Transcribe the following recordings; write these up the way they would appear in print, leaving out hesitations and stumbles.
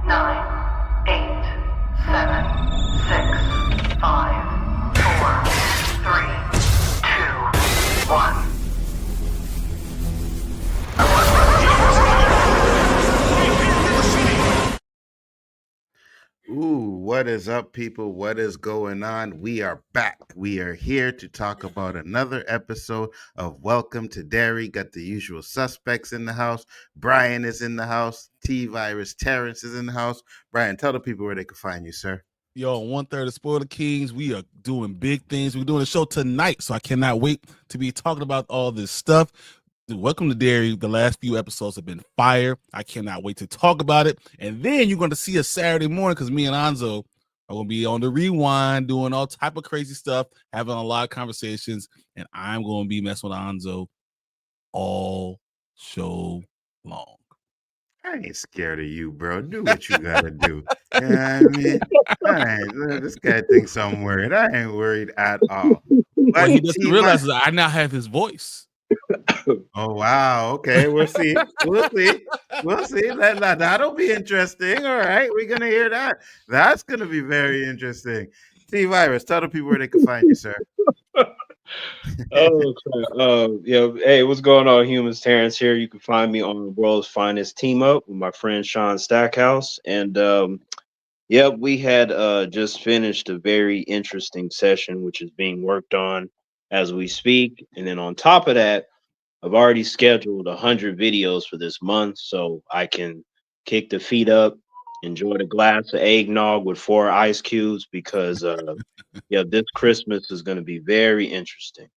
9, 8, 7, 6, 5, 4, 3, 2, 1. Ooh, what is up, people? What is going on? We are back. We are here to talk about another episode of Welcome to Derry. Got the usual suspects in the house. Brian is in the house. T-Virus Terrence is in the house. Brian, tell the people where they can find you, sir. Yo, 1/3 of Spoiler Kings. We are doing big things. We're doing a show tonight, so I cannot wait to be talking about all this stuff. Welcome to Derry. The last few episodes have been fire. I cannot wait to talk about it. And then you're going to see us Saturday morning because me and Anzo are going to be on the rewind, doing all type of crazy stuff, having a lot of conversations, and I'm going to be messing with Anzo all show long. I ain't scared of you, bro. Do what you gotta do. You know what I mean? This guy thinks I'm worried. I ain't worried at all. What he doesn't realize is that I now have his voice. Oh wow! Okay, we'll see. We'll see. That'll be interesting. All right, we're gonna hear that. That's gonna be very interesting. T-Virus, tell the people where they can find you, sir. Hey, what's going on, humans? Terrence here. You can find me on the world's finest team up with my friend Sean Stackhouse, and we had just finished a very interesting session, which is being worked on as we speak. And then on top of that, I've already scheduled 100 videos for this month, so I can kick the feet up, enjoy the glass of eggnog with 4 ice cubes, because this Christmas is going to be very interesting.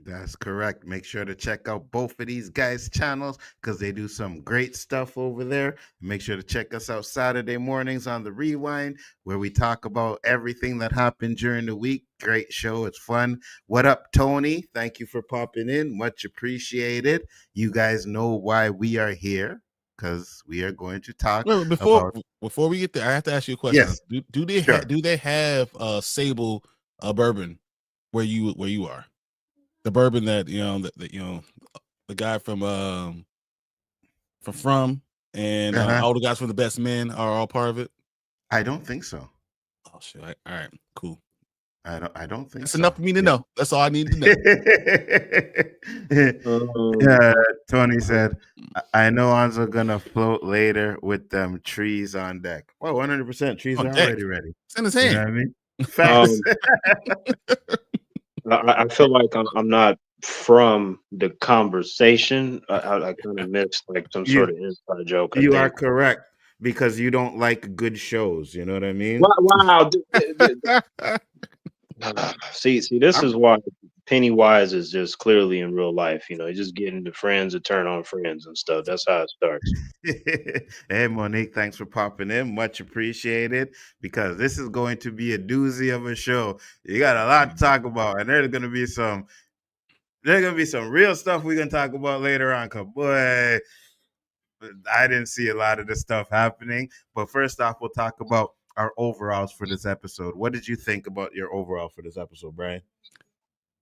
That's correct. Make sure to check out both of these guys' channels because they do some great stuff over there. Make sure to check us out Saturday mornings on the Rewind, where we talk about everything that happened during the week. Great show. It's fun. What up, Tony? Thank you for popping in. Much appreciated. You guys know why we are here, because we are going to talk before we get there. I have to ask you a question. Yes. Do they have Sable bourbon where you are? The bourbon that the guy from and all the guys from the Best Men are all part of it. I don't think so. Oh shit! All right, cool. I don't think that's enough for me to know. That's all I need to know. Tony said, "I know Anzo gonna float later with them trees on deck." Well, 100% trees are already ready. It's in his hand. You know what I mean? Facts. I feel like I'm not from the conversation. I kind of missed like some sort of inside joke. You are correct, because you don't like good shows. You know what I mean? Wow. See, this is why Pennywise is just clearly in real life. You know, he's just getting the friends to turn on friends and stuff. That's how it starts. Hey, Monique, thanks for popping in. Much appreciated, because this is going to be a doozy of a show. You got a lot to talk about, and there's going to be some real stuff we're going to talk about later on. Cause boy, I didn't see a lot of this stuff happening. But first off, we'll talk about our overalls for this episode. What did you think about your overall for this episode, Brian?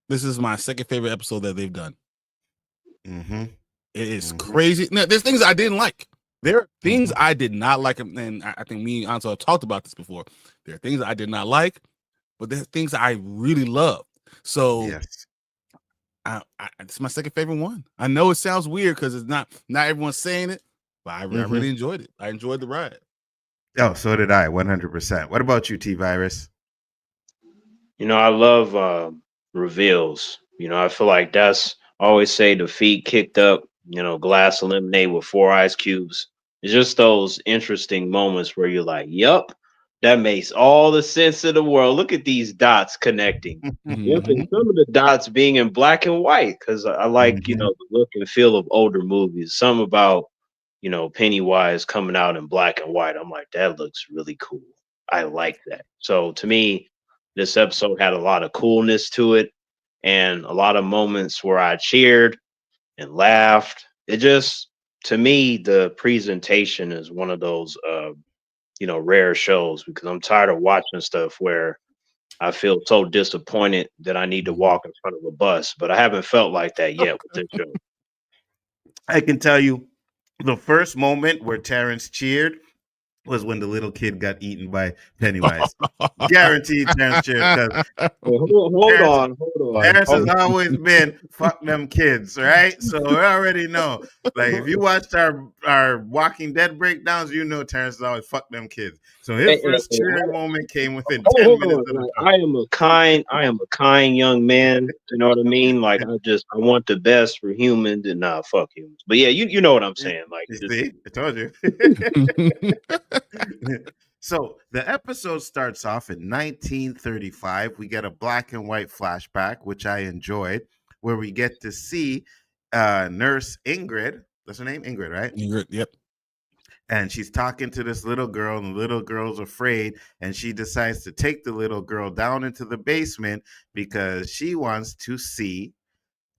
This is my second favorite episode that they've done. Mm-hmm. It is crazy. Now, there's things I didn't like. There are things I did not like, and I think me and Anto have talked about this before. There are things I did not like, but there are things I really love. So yes, it's my second favorite one. I know it sounds weird because it's not everyone's saying it, but I really enjoyed it. I enjoyed the ride. Oh, so did I, 100%. What about you, T-Virus? You know, I love reveals. You know, I feel like that's always say the feet kicked up, glass of lemonade with 4 ice cubes. It's just those interesting moments where you're like, yup, that makes all the sense in the world. Look at these dots connecting. Yep, and some of the dots being in black and white, because I like, the look and feel of older movies. Some about Pennywise coming out in black and white. I'm like, that looks really cool. I like that. So to me, this episode had a lot of coolness to it and a lot of moments where I cheered and laughed. It just, to me, the presentation is one of those, rare shows, because I'm tired of watching stuff where I feel so disappointed that I need to walk in front of a bus, but I haven't felt like that yet with this show. I can tell you, the first moment where Terrence cheered, was when the little kid got eaten by Pennywise. Guaranteed Terrence cheered because Well, hold Terrence, on, hold on. Terrence has always been fuck them kids, right? So we already know. Like if you watched our Walking Dead breakdowns, you know Terrence is always fuck them kids. So his first cheering moment came within 10 minutes Hold of the on. show. I am a kind young man. You know what I mean? Like I want the best for humans and nah, fuck humans. But yeah, you know what I'm saying. Like You just see, I told you. So the episode starts off in 1935. We get a black and white flashback, which I enjoyed, where we get to see Nurse Ingrid. That's her name, Ingrid, right? Yep. And she's talking to this little girl, and the little girl's afraid, and she decides to take the little girl down into the basement because she wants to see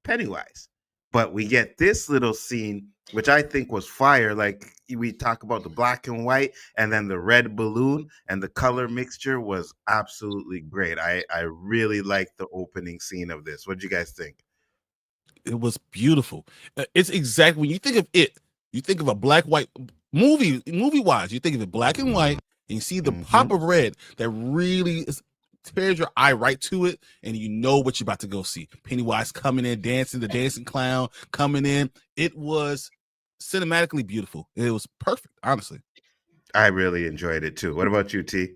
Pennywise. But we get this little scene, which I think was fire. Like we talk about the black and white and then the red balloon, and the color mixture was absolutely great. I really liked the opening scene of this. What do you guys think? It was beautiful. It's exactly when you think of it, you think of a black white movie wise. You think of it black and white, and you see the pop of red that really tears your eye right to it, and you know what you're about to go see. Pennywise coming in, dancing, the dancing clown coming in. It was cinematically beautiful. It was perfect, honestly. I really enjoyed it too. What about you, T?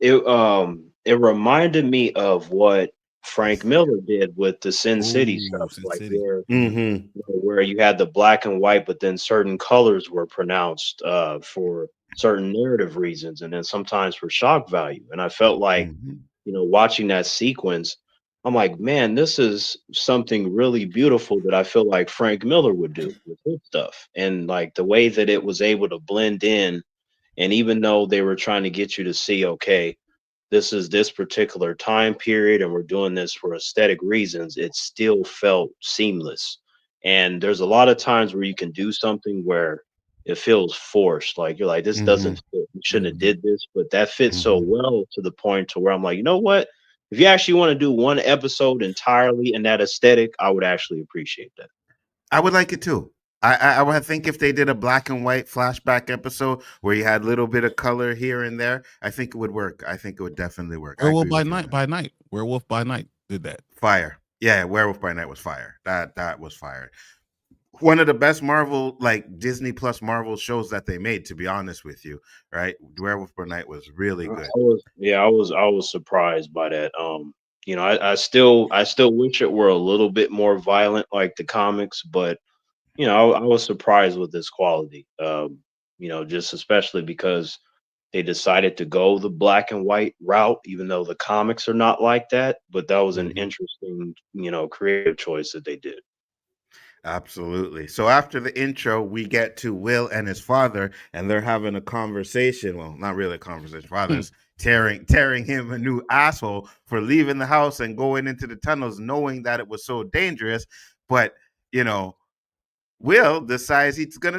it reminded me of what Frank Miller did with the Sin City Ooh, stuff, Sin like City. where you had the black and white, but then certain colors were pronounced for certain narrative reasons, and then sometimes for shock value. And I felt like, watching that sequence, I'm like, man, this is something really beautiful that I feel like Frank Miller would do with his stuff, and like the way that it was able to blend in. And even though they were trying to get you to see, okay, this is this particular time period and we're doing this for aesthetic reasons, it still felt seamless. And there's a lot of times where you can do something where it feels forced, like you're like, this doesn't fit, you shouldn't have did this, but that fits so well to the point to where I'm like, you know what, if you actually want to do one episode entirely in that aesthetic, I would actually appreciate that. I would like it too. I would think if they did a black and white flashback episode where you had a little bit of color here and there, I think it would work. I think it would definitely work. Werewolf by Night. Werewolf by Night did that. Fire. Yeah, Werewolf by Night was fire. That was fire. One of the best Marvel, like Disney Plus Marvel shows that they made, to be honest with you, right? Werewolf by Night was really good. I was surprised by that. I still wish it were a little bit more violent like the comics, but I was surprised with this quality. Just especially because they decided to go the black and white route, even though the comics are not like that. But that was an interesting, creative choice that they did. Absolutely. So after the intro, we get to Will and his father, and they're having a conversation. Well, not really a conversation. Father's tearing him a new asshole for leaving the house and going into the tunnels, knowing that it was so dangerous. But Will decides he's gonna.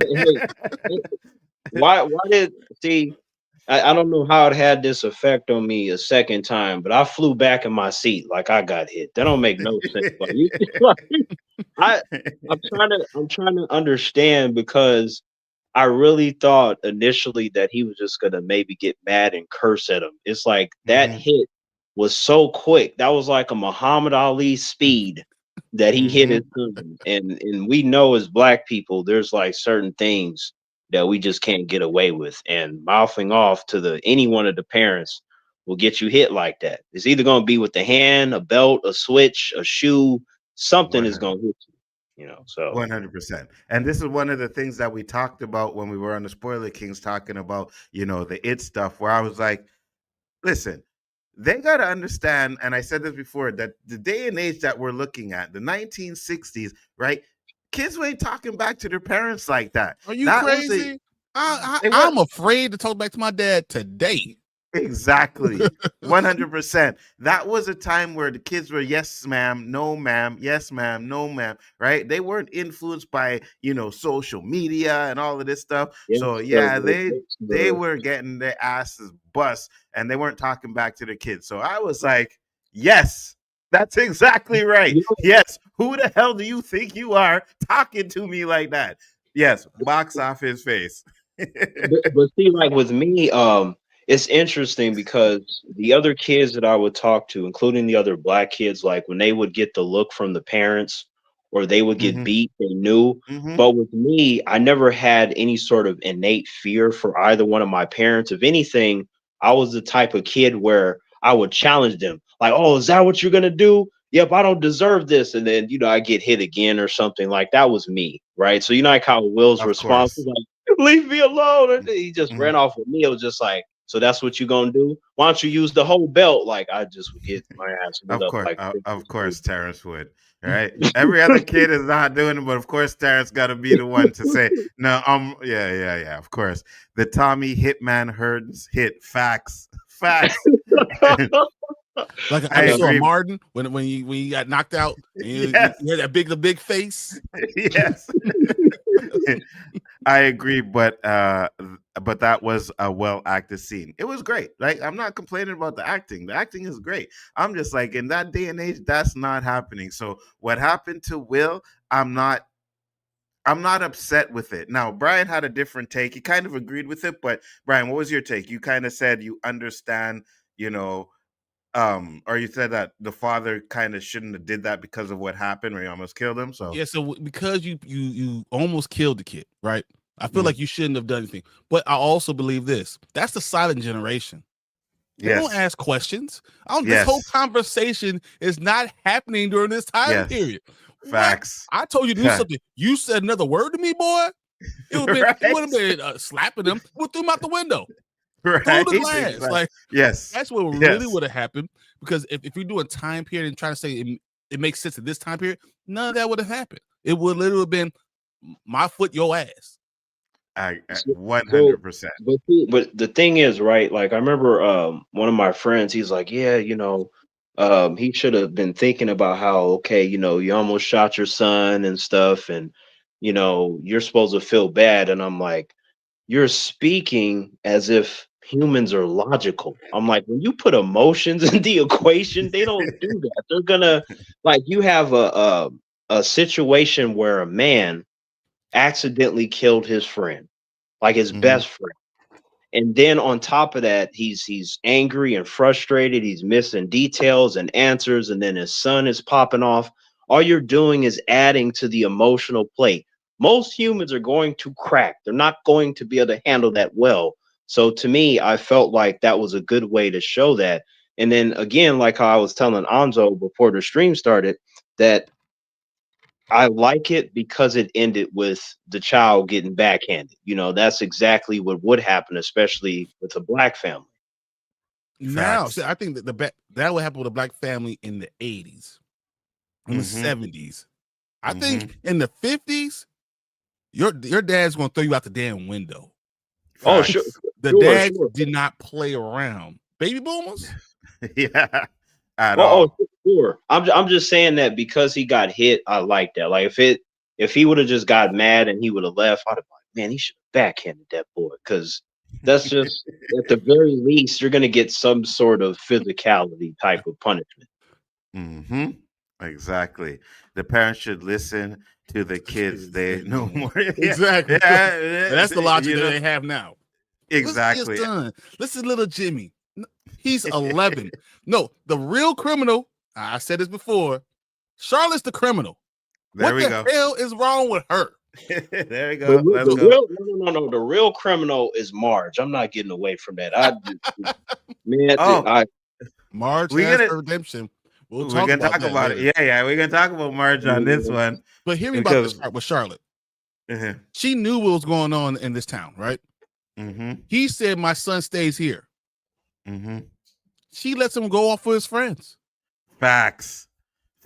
Why did see? I don't know how it had this effect on me a second time, but I flew back in my seat like I got hit. That don't make no sense. I'm trying to understand, because I really thought initially that he was just gonna maybe get mad and curse at him. It's like that hit was so quick. That was like a Muhammad Ali speed that he hit his son. And we know as black people, there's like certain things that we just can't get away with. And mouthing off to any one of the parents will get you hit like that. It's either gonna be with the hand, a belt, a switch, a shoe, something is gonna hit you. So 100%. And this is one of the things that we talked about when we were on the Spoiler Kings, talking about, the it stuff, where I was like, listen, they got to understand, and I said this before, that the day and age that we're looking at, the 1960s, right? Kids ain't talking back to their parents like that. Are you that crazy? I'm afraid to talk back to my dad today. Exactly. 100%. That was a time where the kids were yes ma'am, no ma'am, yes ma'am, no ma'am, right? They weren't influenced by, social media and all of this stuff. So yeah, they were getting their asses bust, and they weren't talking back to their kids. So I was like, yes, that's exactly right. Yes. Who the hell do you think you are talking to me like that? Yes, box off his face. but see, like with me, it's interesting because the other kids that I would talk to, including the other black kids, like when they would get the look from the parents or they would get Hmm. beat, they knew. Hmm. But with me, I never had any sort of innate fear for either one of my parents. If anything, I was the type of kid where I would challenge them, like, "Oh, is that what you're gonna do? Yep, I don't deserve this." And then, I get hit again or something. Like that was me, right? So like how Will's Of response was course. like, "Leave me alone." And he just Mhm. ran off with me. It was just like, so that's what you gonna do? Why don't you use the whole belt? Like I just would get my ass lit up like Of course, Terrence would. All right. Every other kid is not doing it, but of course, Terrence got to be the one to say, no, yeah. Of course, the Tommy Hitman Hearns hit facts, facts. Like an I episode of agree. Martin when you got knocked out and Yes, you had that big face. yes. I agree, but that was a well acted scene. It was great. Like I'm not complaining about the acting. The acting is great. I'm just like in that day and age, that's not happening. So what happened to Will, I'm not upset with it. Now, Brian had a different take. He kind of agreed with it, but Brian, what was your take? You kind of said you understand, you know, or you said that the father kind of shouldn't have did that because of what happened where he almost killed him. So Yeah, so because you almost killed the kid, right? I feel mhm. like you shouldn't have done anything. But I also believe this. That's the silent generation. They don't Yes, ask questions. This whole yes, conversation is not happening during this time yes. period. What? Facts. I told you to do something. You said another word to me, boy. It would have Right? been slapping him. We threw him out the window, through Right? the glass. Exactly. Like Yes. that's what really Yes. would have happened. Because if you're doing time period and trying to say it makes sense at this time period, none of that would have happened. It would literally have been my foot, your ass. I So, so 100%. but the thing is, right? Like I remember one of my friends, he's like, yeah, he should have been thinking about how, okay, you almost shot your son and stuff, and you're supposed to feel bad. And I'm like, you're speaking as if humans are logical. I'm like, when you put emotions in the equation, they don't do that. They're gonna like you have a situation where a man accidentally killed his friend, like his Mhm. best friend. And then on top of that, he's angry and frustrated. He's missing details and answers, and then his son is popping off. All you're doing is adding to the emotional plate. Most humans are going to crack. They're not going to be able to handle that well. So to me, I felt like that was a good way to show that. And then again, like how I was telling Anzo before the stream started, that I like it because it ended with the child getting backhanded. That's exactly what would happen, especially with a black family. Now, see, Facts. I think that would happen with a black family in the 80s, in the Mhm. 70s. I think Mhm. in the 50s, your dad's gonna throw you out the damn window. Oh, sure, Facts. The sure, dads sure. did not play around. Baby boomers? Yeah. At Oh, all. sure. I'm just saying that because he got hit, I like that. Like if he would have just got mad and he would have left, I'd have been like, man, he should have backhanded that boy because that's just at the very least you're gonna get some sort of physicality type of punishment. Mhm. Exactly. The parents should listen to the kids. Kids, They they know know. more. Yeah. Exactly. Yeah. And that's the logic You that know they have now. Listen to your exactly. son. Listen to little Jimmy. He's 11. No, the real criminal, I said this before, Charlotte's the criminal. There What we the go. hell is wrong with her? There we The, go. re- Let's the go. real no. The real criminal is Marge. I'm not getting away from that. Man, Oh, Marge we're has gonna her redemption. We'll we're talk gonna about talk that about it. later. Yeah. We're gonna talk about Marge on this one But hear me about this because. part with Charlotte. Uh-huh. She knew what was going on in this town, right? Mm-hmm. He said, my son stays here. Mm-hmm. She lets him go off with his friends. Facts.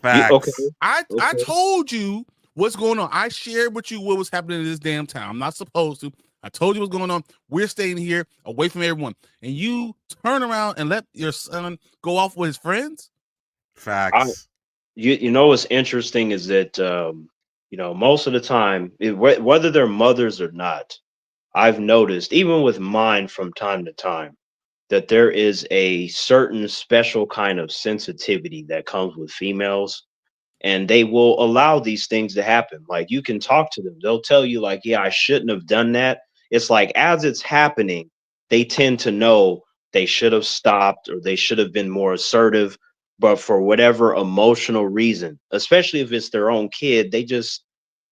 okay, Facts. I okay. told you what's going on. I shared with you what was happening in this damn town. I'm not supposed to. I told you what's going on. We're staying here away from everyone. And you turn around and let your son go off with his friends? I Facts. you know what's interesting is that most of the time, whether they're mothers or not, I've noticed even with mine from time to time that there is a certain special kind of sensitivity that comes with females, and they will allow these things to happen. Like you can talk to them, they'll tell you like, yeah, I shouldn't have done that, it's like as it's happening, they tend to know they should have stopped or they should have been more assertive. But for whatever emotional reason, especially if it's their own kid, they just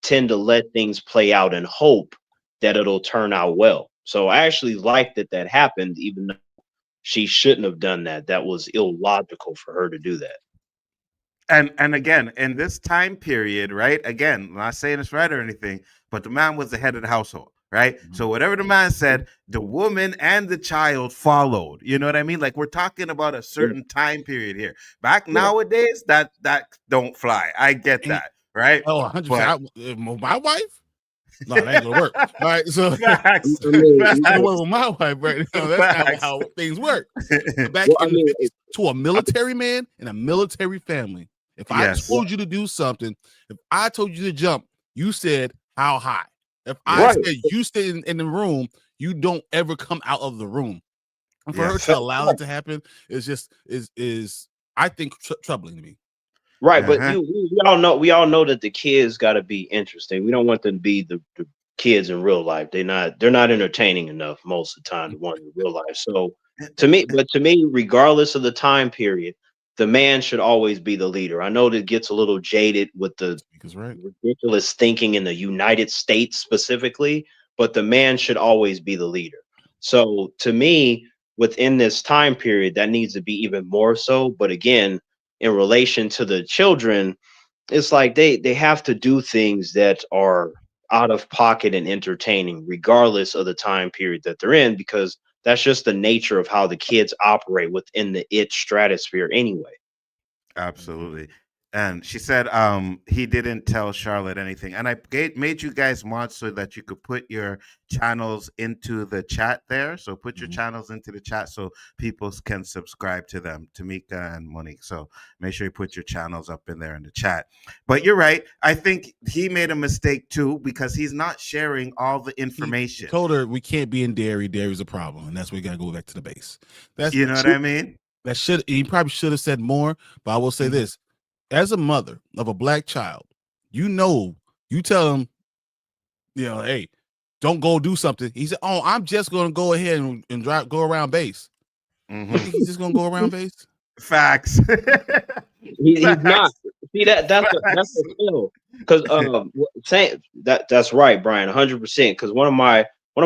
tend to let things play out and hope that it'll turn out well. So I actually like that that happened, even though she shouldn't have done that. That was illogical for her to do that. And again, in this time period, right? Again, I'm not saying it's right or anything, but the man was the head of the household, right? So whatever the man said, the woman and the child followed. You know what I mean? Like we're talking about a certain time period here. Back nowadays, that don't fly. I get that, right? Oh, 100%. But My wife? No, that ain't gonna work. All right, so facts, I mean, facts, gonna work with my wife right now. That's not facts. how things work. Back Well, I in the mean, 50s, to a military man in a military family, if I Yes. told you to do something, if I told you to jump, you said how high. If I Right. said you stay in the room, you don't ever come out of the room. And for her Yes. to allow that to happen is just is I think troubling to me. Right, but Uh-huh. we all know that the kids got to be interesting. We don't want them to be the kids in real life. They're not entertaining enough most of the time. The ones in real life. So to me, regardless of the time period, the man should always be the leader. I know that gets a little jaded with the Because right. ridiculous thinking in the United States specifically, but the man should always be the leader. So to me, within this time period, that needs to be even more so. But again, in relation to the children, it's like they have to do things that are out of pocket and entertaining, regardless of the time period that they're in, because that's just the nature of how the kids operate within the it stratosphere anyway. Absolutely. And she said he didn't tell Charlotte anything. And I made you guys mods so that you could put your channels into the chat there. So put your channels into the chat so people can subscribe to them, Tamika and Monique. So make sure you put your channels up in there in the chat. But you're right. I think he made a mistake too because he's not sharing all the information. He told her we can't be in Derry. Derry's a problem, and that's where we gotta go back to the base. That's You know what I mean? That he probably should have said more, but I will say this. As a mother of a black child, you tell him, hey, don't go do something. He said, oh, I'm just going to go ahead and go around base. You think he's just going to go around base? Facts. He's not. See that's the deal. Because saying that's right, Brian, 100%. Because one of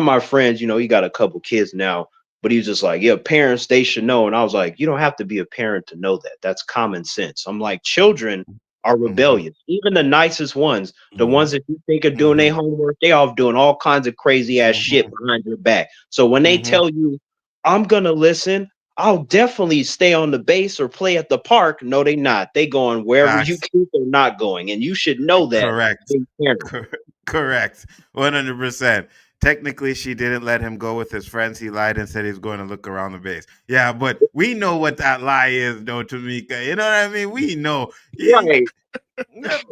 my friends, he got a couple kids now, but he was just like, yeah, parents, they should know. And I was like, you don't have to be a parent to know that. That's common sense. I'm like, children are rebellious. Even the nicest ones, the ones that you think are doing their homework, they off doing all kinds of crazy ass shit behind your back. So when they tell you, I'm gonna listen, I'll definitely stay on the base or play at the park. No, they not. They going wherever you keep they're not going. And you should know that. Correct. Correct. 100%. Technically, she didn't let him go with his friends. He lied and said he's going to look around the base. Yeah, but we know what that lie is, though, Tamika. You know what I mean? We know. Right.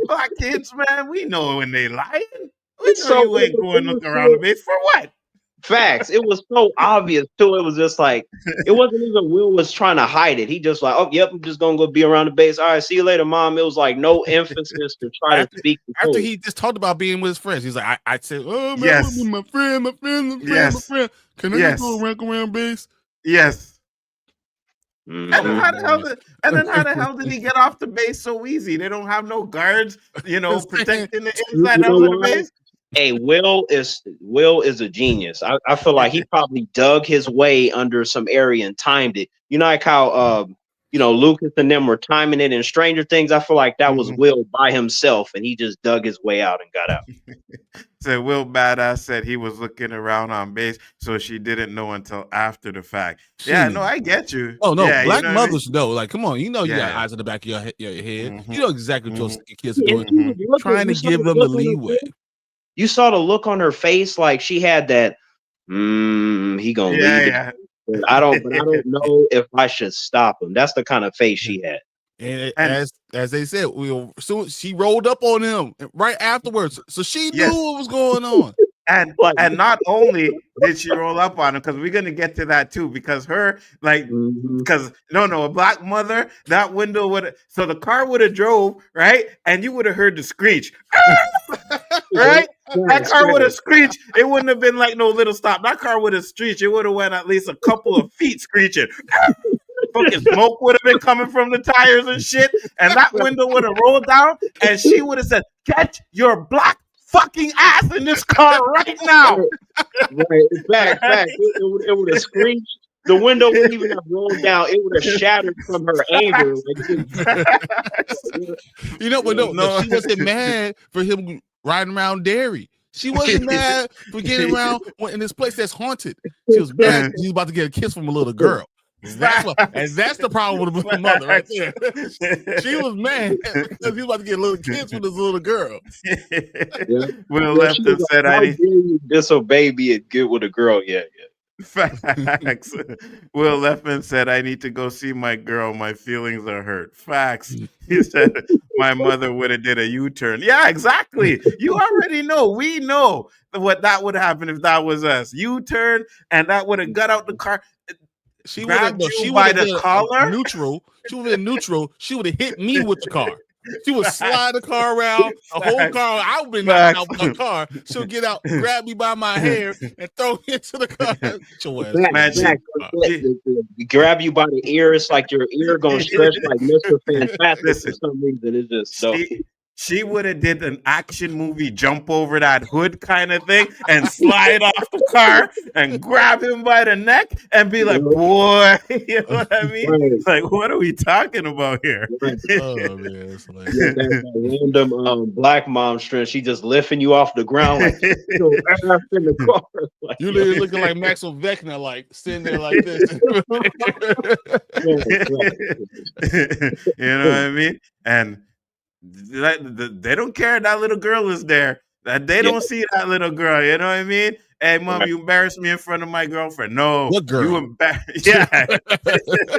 Black kids, man, we know when they lying. We know you ain't going to look around the base for what? Facts. It was so obvious too. It was just like it wasn't even Will was trying to hide it. He just like, oh yep, I'm just gonna go be around the base. All right, see you later, mom. It was like no emphasis to try to speak. After he just talked about being with his friends, he's like, I said, oh man, yes. my friend. Yes. My friend. Can I just go around base? Yes. Mm-hmm. And then how the hell did he get off the base so easy? They don't have no guards, protecting the inside of the base. Hey, Will is a genius. I feel like he probably dug his way under some area and timed it. You know, like how Lucas and them were timing it in Stranger Things. I feel like that was Will by himself, and he just dug his way out and got out. So Will Badass said he was looking around on base, so she didn't know until after the fact. Yeah, no, I get you. Oh no, yeah, black mothers know. Like, come on, you got eyes in the back of your head. You know exactly what your kids are doing. Trying to give them the leeway. You saw the look on her face, like she had that. He gonna leave. Yeah. I don't know if I should stop him. That's the kind of face she had. And as they said, so she rolled up on him right afterwards, so she knew what was going on. And not only did she roll up on him, because we're gonna get to that too, because her because a black mother, that window the car would have drove right, and you would have heard the screech, right? That car would have screeched. It wouldn't have been like no little stop. That car would have screeched. It would have went at least a couple of feet screeching. Fucking smoke would have been coming from the tires and shit. And that window would have rolled down. And she would have said, "Get your black fucking ass in this car right now." Right, fact. It would have screeched. The window wouldn't even have rolled down. It would have shattered from her anger. You know, but no, she wasn't mad for him riding around Derry. She wasn't mad for getting around in this place that's haunted. She was mad he's about to get a kiss from a little girl. And that's the problem with the mother right there. She was mad because he was about to get a little kiss with this little girl. Will Lefton said, "I need you disobey me and get with a girl." Yeah. Facts. Will Leffman said, "I need to go see my girl. My feelings are hurt." Facts. He said, "My mother would have did a U-turn." Yeah, exactly. You already know. We know what that would happen if that was us. U-turn, and that would have got out the car. She would have by the collar. Neutral. She would have been neutral. She would have hit me with the car. She would slide the car around, a whole car. I would have been knocked out the car. She'll get out, grab me by my hair, and throw me into the car. Grab you by the ear. It's like your ear gonna stretch like Mr. Fantastic for some reason. It's just so. She would have did an action movie jump over that hood kind of thing and slide off the car and grab him by the neck and be like, "Boy," you know what I mean? Right. Like, what are we talking about here? Right. Oh man, it's like that random black mom strength. She just lifting you off the ground like in the car. Like, you looking like Maxwell Vecna, like sitting there like this. You know what I mean? And they don't care that little girl is there. That they don't see that little girl. You know what I mean? Hey, mom, you embarrassed me in front of my girlfriend. No, what girl? You embarrassed. Yeah,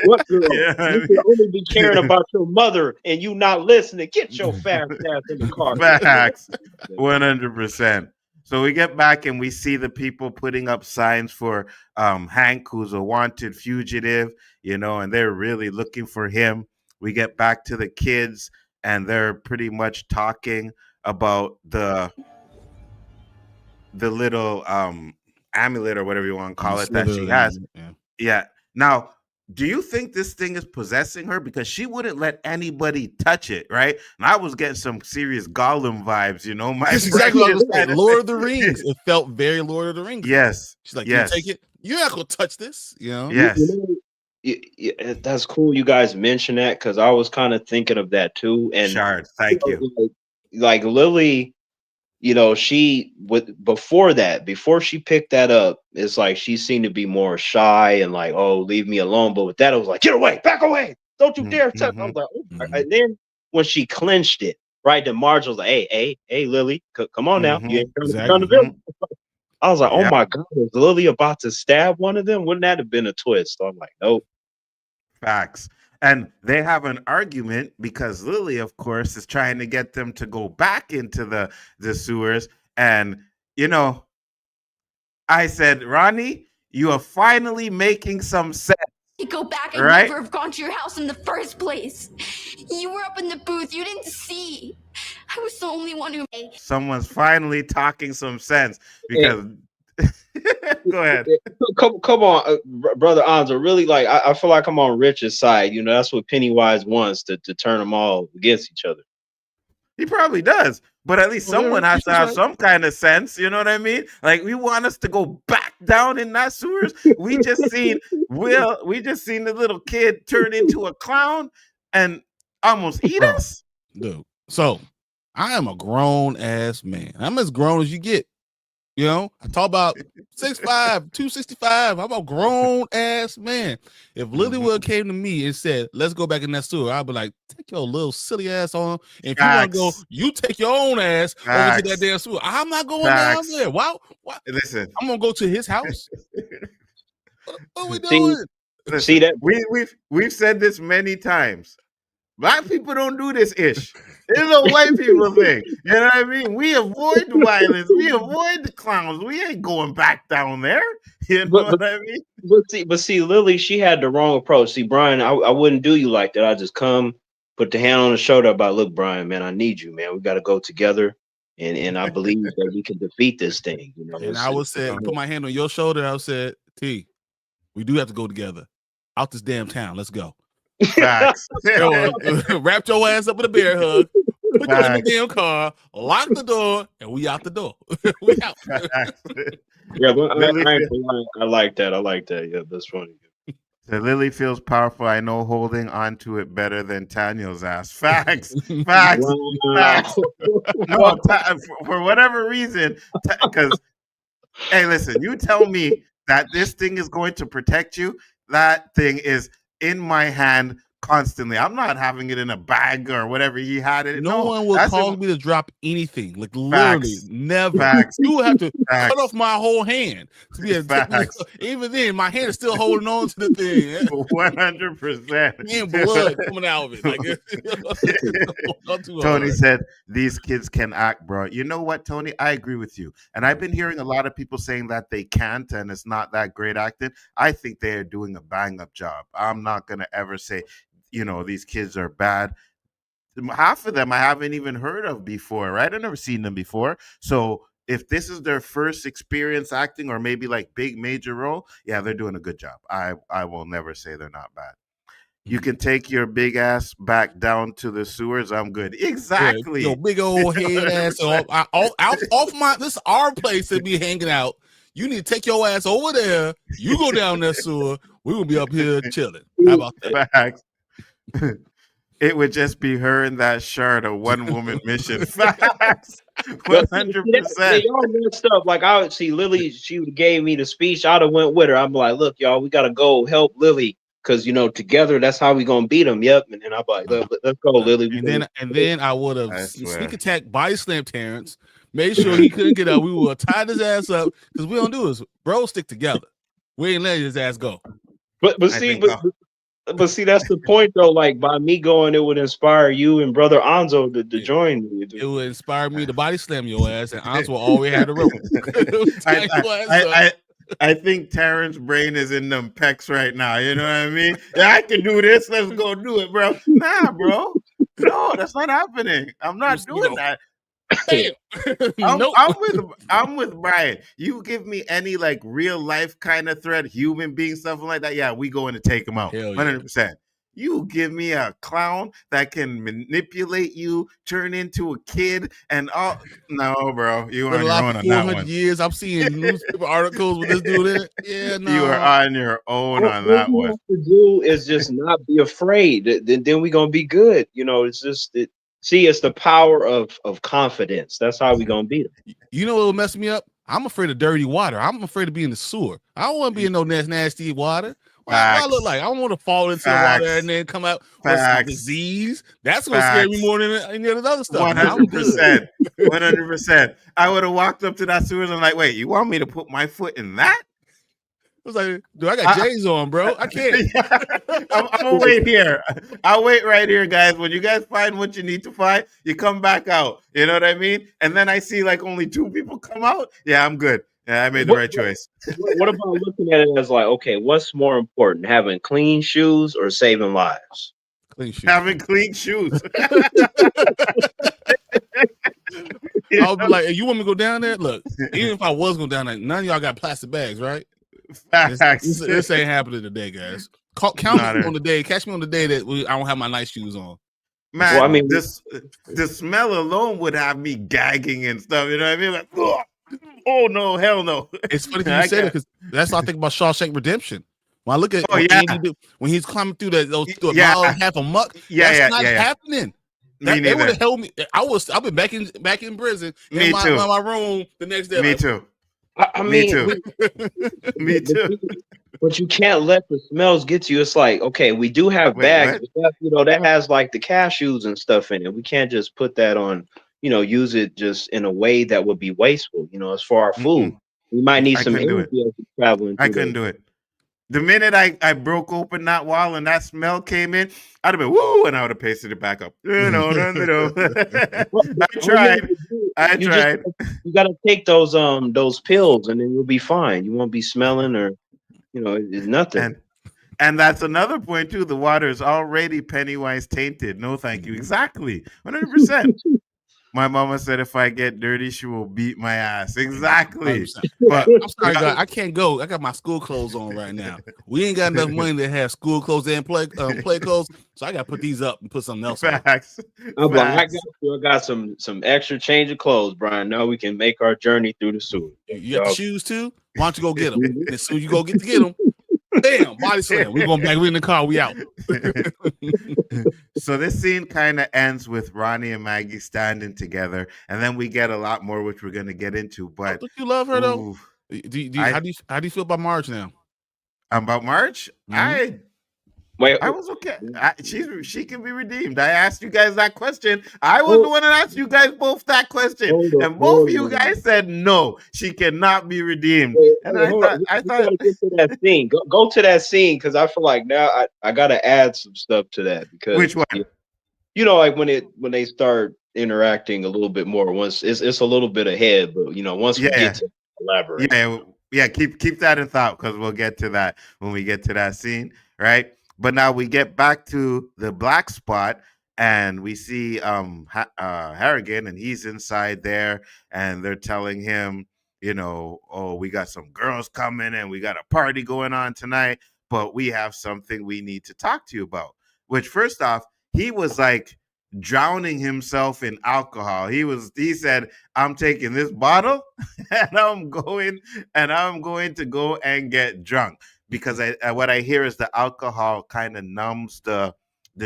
what girl? You can only be caring about your mother and you not listening. Get your fast ass in the car. Facts, 100%. So we get back and we see the people putting up signs for Hank, who's a wanted fugitive. You know, and they're really looking for him. We get back to the kids. And they're pretty much talking about the little amulet or whatever you want to call it that she has. Yeah. Now, do you think this thing is possessing her? Because she wouldn't let anybody touch it, right? And I was getting some serious Gollum vibes, you know. That's exactly what I was saying. Lord of the Rings. It felt very Lord of the Rings. Yes. She's like, you take it. You're not gonna touch this, you know. Yes. Yeah, that's cool. You guys mentioned that because I was kind of thinking of that too. And Shard, thank you. Like Lilly, you know, before she picked that up, it's like she seemed to be more shy and like, "Oh, leave me alone." But with that, it was like, "Get away, back away! Don't you dare touch!" I was like, oh. And then when she clenched it, right, then Marge was like, "Hey, Lilly, come on now, you ain't trying to build." I was like, "Oh my God, is Lilly about to stab one of them? Wouldn't that have been a twist?" So I'm like, nope. Facts. And they have an argument because Lilly, of course, is trying to get them to go back into the sewers. And, you know, I said, "Ronnie, you are finally making some sense." Go back and never have gone to your house in the first place. You were up in the booth. You didn't see. I was the only one who... Someone's finally talking some sense because... Go ahead. Come on, brother Anza. Really, like I feel like I'm on Rich's side. You know, that's what Pennywise wants to turn them all against each other. He probably does, but at least someone has to have some kind of sense. You know what I mean? Like we want us to go back down in that sewers. We just seen the little kid turn into a clown and almost eat us. Dude, so I am a grown ass man. I'm as grown as you get. You know, I talk about 6'5", 265. I'm a grown ass man. If Lilly would have came to me and said, "Let's go back in that sewer," I'd be like, "Take your little silly ass on. And if you want to go, you take your own ass over to that damn sewer. I'm not going down there. Why? Listen, I'm gonna go to his house. What are we doing?" See that we've said this many times. Black people don't do this ish. It's a white people thing. You know what I mean? We avoid the violence. We avoid the clowns. We ain't going back down there. You know what I mean? But see, Lilly, she had the wrong approach. See, Brian, I wouldn't do you like that. I just come, put the hand on the shoulder about, "Look, Brian, man, I need you, man. We got to go together. and I believe that we can defeat this thing. You know, And I would say, put my hand on your shoulder. I said, T, we do have to go together. Out this damn town. Let's go. Facts. Wrap your ass up with a bear hug. Put you in the damn car. Lock the door, and we out the door. We out. Yeah, but I like that. I like that. Yeah, that's funny. So Lilly feels powerful. I know holding on to it better than Tanya's ass. Facts. Facts. Facts. No, for whatever reason, because, hey, listen, you tell me that this thing is going to protect you. That thing is in my hand constantly. I'm not having it in a bag or whatever he had it. No one will cause me to drop anything. Like literally, never. Facts. You have to Facts. cut off my whole hand to be able to even then, my hand is still holding on to the thing. 100%. And blood coming out of it. Like, Tony said, these kids can act, bro. You know what, Tony? I agree with you. And I've been hearing a lot of people saying that they can't and it's not that great acting. I think they are doing a bang-up job. I'm not going to ever say, these kids are bad. Half of them I haven't even heard of before, right? I've never seen them before. So if this is their first experience acting or maybe like big major role, yeah, they're doing a good job. I will never say they're not bad. You can take your big ass back down to the sewers. I'm good. Exactly. Your big old head ass off my, this is our place to be hanging out. You need to take your ass over there. You go down that sewer. We're going to be up here chilling. How about that? Facts. It would just be her and that shirt, a one-woman mission. Facts. 100%. They all messed up. Like, I would see Lilly, she gave me the speech. I'd have went with her. I'm like, look, y'all, we got to go help Lilly. Because, together, that's how we going to beat them. Yep. And I'm like, let's go, Lilly. And then I would have sneak attack, body slam Terrence, made sure he couldn't get up. We would have tied his ass up because we don't do this. Bros stick together. We ain't letting his ass go. But see, that's the point, though. Like, by me going, it would inspire you and brother Anzo to join me. It would inspire me to body slam your ass, and Anzo always had a rope. I think Terrence's brain is in them pecs right now. You know what I mean? Yeah, I can do this. Let's go do it, bro. Nah, bro. No, that's not happening. I'm not doing that. I'm with Brian. You give me any like real life kind of threat, human being, something like that. Yeah, we going to take him out. 100%. You give me a clown that can manipulate you, turn into a kid, and all. No, bro, you are on your own on that one. Years, I'm seeing newspaper articles with this dude in it. Yeah, no, you are on your own on that one. What we have to do is just not be afraid. Then we're gonna be good. It's just it. See, it's the power of confidence. That's how we gonna beat them. You know what will mess me up? I'm afraid of dirty water. I'm afraid to be in the sewer. I don't want to be in no nasty water. What do I look like? I don't want to fall into the water and then come out with some disease. That's going to scare me more than any of the other stuff. 100%. 100%. I would have walked up to that sewer and I'm like, wait, you want me to put my foot in that? I was like, dude, I got J's on, bro. I can't. I'm gonna wait here. I'll wait right here, guys. When you guys find what you need to find, you come back out. You know what I mean? And then I see like only 2 people come out. Yeah, I'm good. Yeah, I made the right choice. What about looking at it as like, okay, what's more important, having clean shoes or saving lives? Clean shoes. Having clean shoes. I'll be like, hey, you want me to go down there? Look, even if I was going down there, none of y'all got plastic bags, right? This ain't happening today, guys. Count me on the day. Catch me on the day that I don't have my nice shoes on. Man, well, I mean, the smell alone would have me gagging and stuff. You know what I mean? Like, oh no, hell no. It's funny you say that because that's what I think about Shawshank Redemption. When I look at when he's climbing through those mile and a half of muck, that's not happening. They would have held me. I've been back in prison in my room the next day. Me too. I mean, me too. But you can't let the smells get to you. It's like, okay, we do have bags, but that has like the cashews and stuff in it. We can't just put that on, use it just in a way that would be wasteful. As for our food, we might need some energy as we're traveling. I couldn't do it. The minute I broke open that wall and that smell came in, I'd have been woo, and I would have pasted it back up. No. I tried. You got to take those pills, and then you'll be fine. You won't be smelling or, it's nothing. And that's another point too. The water is already Pennywise tainted. No, thank you. Exactly, 100%. My mama said if I get dirty, she will beat my ass. Exactly. 100%. But I'm sorry, God, I can't go. I got my school clothes on right now. We ain't got enough money to have school clothes and play clothes, so I got to put these up and put something else on. facts. I'm like, I Facts. got some extra change of clothes, Brian. Now we can make our journey through the sewer. You got the shoes too? Why don't you go get them? And as soon as you go get them, bam, body slam. We're going back. We're in the car. We out. So this scene kind of ends with Ronnie and Maggie standing together, and then we get a lot more, which we're going to get into. But Don't you love her though? ooh, How do you feel about Marge now? about Marge, Mhm. I was okay. She can be redeemed. I asked you guys that question. I was the one that asked you guys both that question, and both of you guys said no. She cannot be redeemed. And I thought, gotta get to that scene. Go to that scene because I feel like now I gotta add some stuff to that because which one? You know, like when they start interacting a little bit more. Once it's a little bit ahead, but once we get to elaborate. Yeah. Keep that in thought because we'll get to that when we get to that scene, right? But now we get back to the black spot and we see Harrigan and he's inside there and they're telling him, oh, we got some girls coming and we got a party going on tonight, but we have something we need to talk to you about. Which first off, he was like drowning himself in alcohol. He said, I'm taking this bottle and I'm going to go and get drunk because what I hear is the alcohol kind of numbs the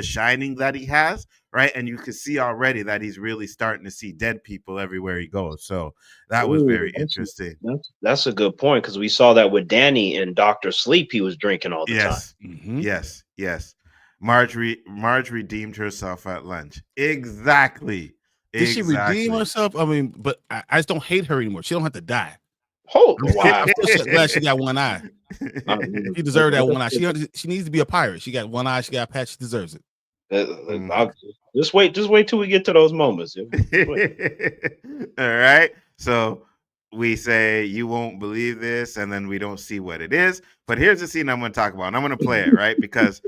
shining that he has, right? And you can see already that he's really starting to see dead people everywhere he goes. So that was very interesting. That's a good point because we saw that with Danny in Dr. Sleep. He was drinking all the time. Mm-hmm. Yes. Marge redeemed herself at lunch. Exactly. Did she redeem herself? I mean, but I just don't hate her anymore. She don't have to die. Oh, wow. I'm still glad she got one eye. She deserved that one eye. She needs to be a pirate. She got one eye. She got a patch. She deserves it. Just wait till we get to those moments. All right. So we say you won't believe this, and then we don't see what it is. But here's the scene I'm going to talk about, and I'm going to play it, right? Because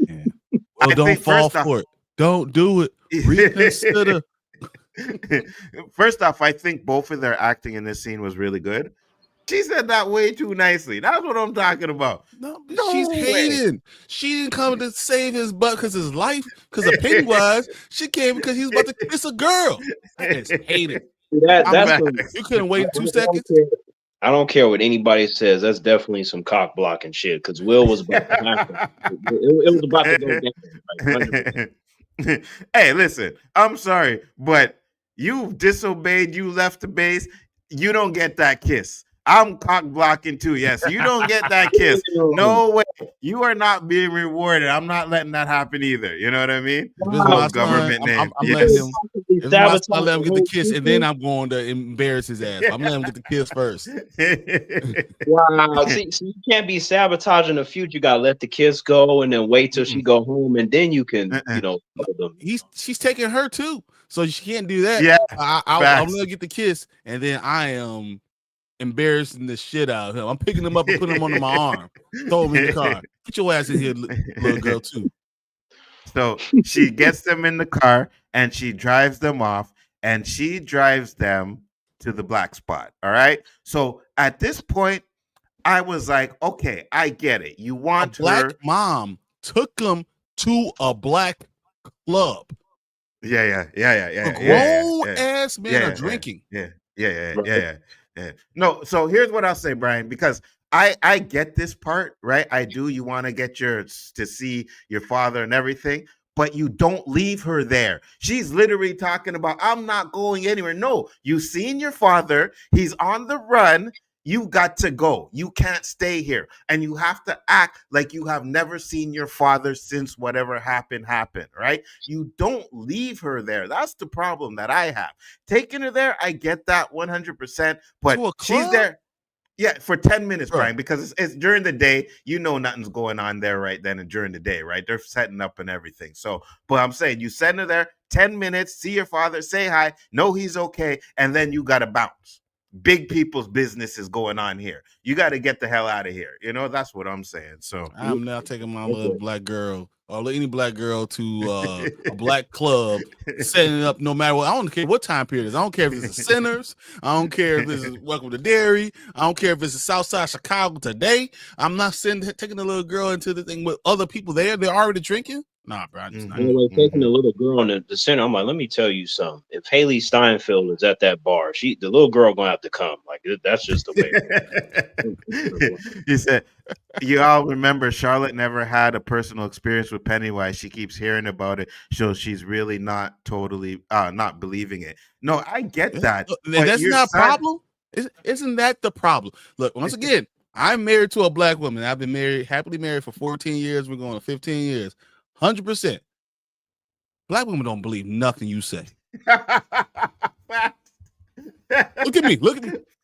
don't fall for it. Don't do it. Reconsider. First off, I think both of their acting in this scene was really good. She said that way too nicely. That's what I'm talking about. No, she's hating. She didn't come to save his butt because his life, because of Pennywise. She came because he was about to kiss a girl. That is hating. You couldn't wait 2 seconds. I don't care what anybody says. That's definitely some cock blocking shit. Because Will was about to happen. It was about to go down. Hey, listen. I'm sorry, but you disobeyed. You left the base. You don't get that kiss. I'm cock blocking too. Yes, you don't get that kiss. No way. You are not being rewarded. I'm not letting that happen either. You know what I mean? Wow. Government name. I'm letting him. I let him get the kiss, and then I'm going to embarrass his ass. I'm letting him get the kiss first. Wow. See, you can't be sabotaging the future. You gotta let the kiss go, and then wait till she go home, and then you can, them. She's taking her too, so she can't do that. Yeah, I'm gonna get the kiss, and then I am embarrassing the shit out of him. I'm picking him up and putting him under my arm. Throw him in the car. Get your ass in here, little girl, too. So she gets them in the car and she drives them off and she drives them to the black spot. All right. So at this point, I was like, okay, I get it. You want a black mom took him to a black club. Yeah. Grown ass men are drinking. Yeah. No, so here's what I'll say, Brian, because I get this part, right? I do. You want to get to see your father and everything, but you don't leave her there. She's literally talking about, I'm not going anywhere. No, you've seen your father. He's on the run. You got to go. You can't stay here. And you have to act like you have never seen your father since whatever happened, right? You don't leave her there. That's the problem that I have. Taking her there, I get that 100%, but she's there. Yeah, for 10 minutes, sure. Brian, because it's during the day. Nothing's going on there right then and during the day, right? They're setting up and everything. So, but I'm saying you send her there, 10 minutes, see your father, say hi, know he's okay, and then you got to bounce. big people's business is going on here. You got to get the hell out of here. You know, that's what I'm saying. So I'm now taking my little black girl or any black girl to a black club, setting up no matter what. I don't care what time period it is. I don't care if it's a Sinners. I don't care if this is Welcome to Derry. I don't care if it's the South Side Chicago today. I'm not taking the little girl into the thing with other people there. They're already drinking. Nah, bro. Anyway, taking the little girl in the center, I'm like, let me tell you something. If Haley Steinfeld is at that bar, the little girl gonna have to come. Like that's just the way. He said, you all remember Charlotte never had a personal experience with Pennywise. She keeps hearing about it, so she's really not totally not believing it. No, I get that. That's not a problem. Isn't that the problem? Look, once again, I'm married to a black woman. I've been happily married for 14 years. We're going to 15 years. 100%. Black women don't believe nothing you say. Look at me.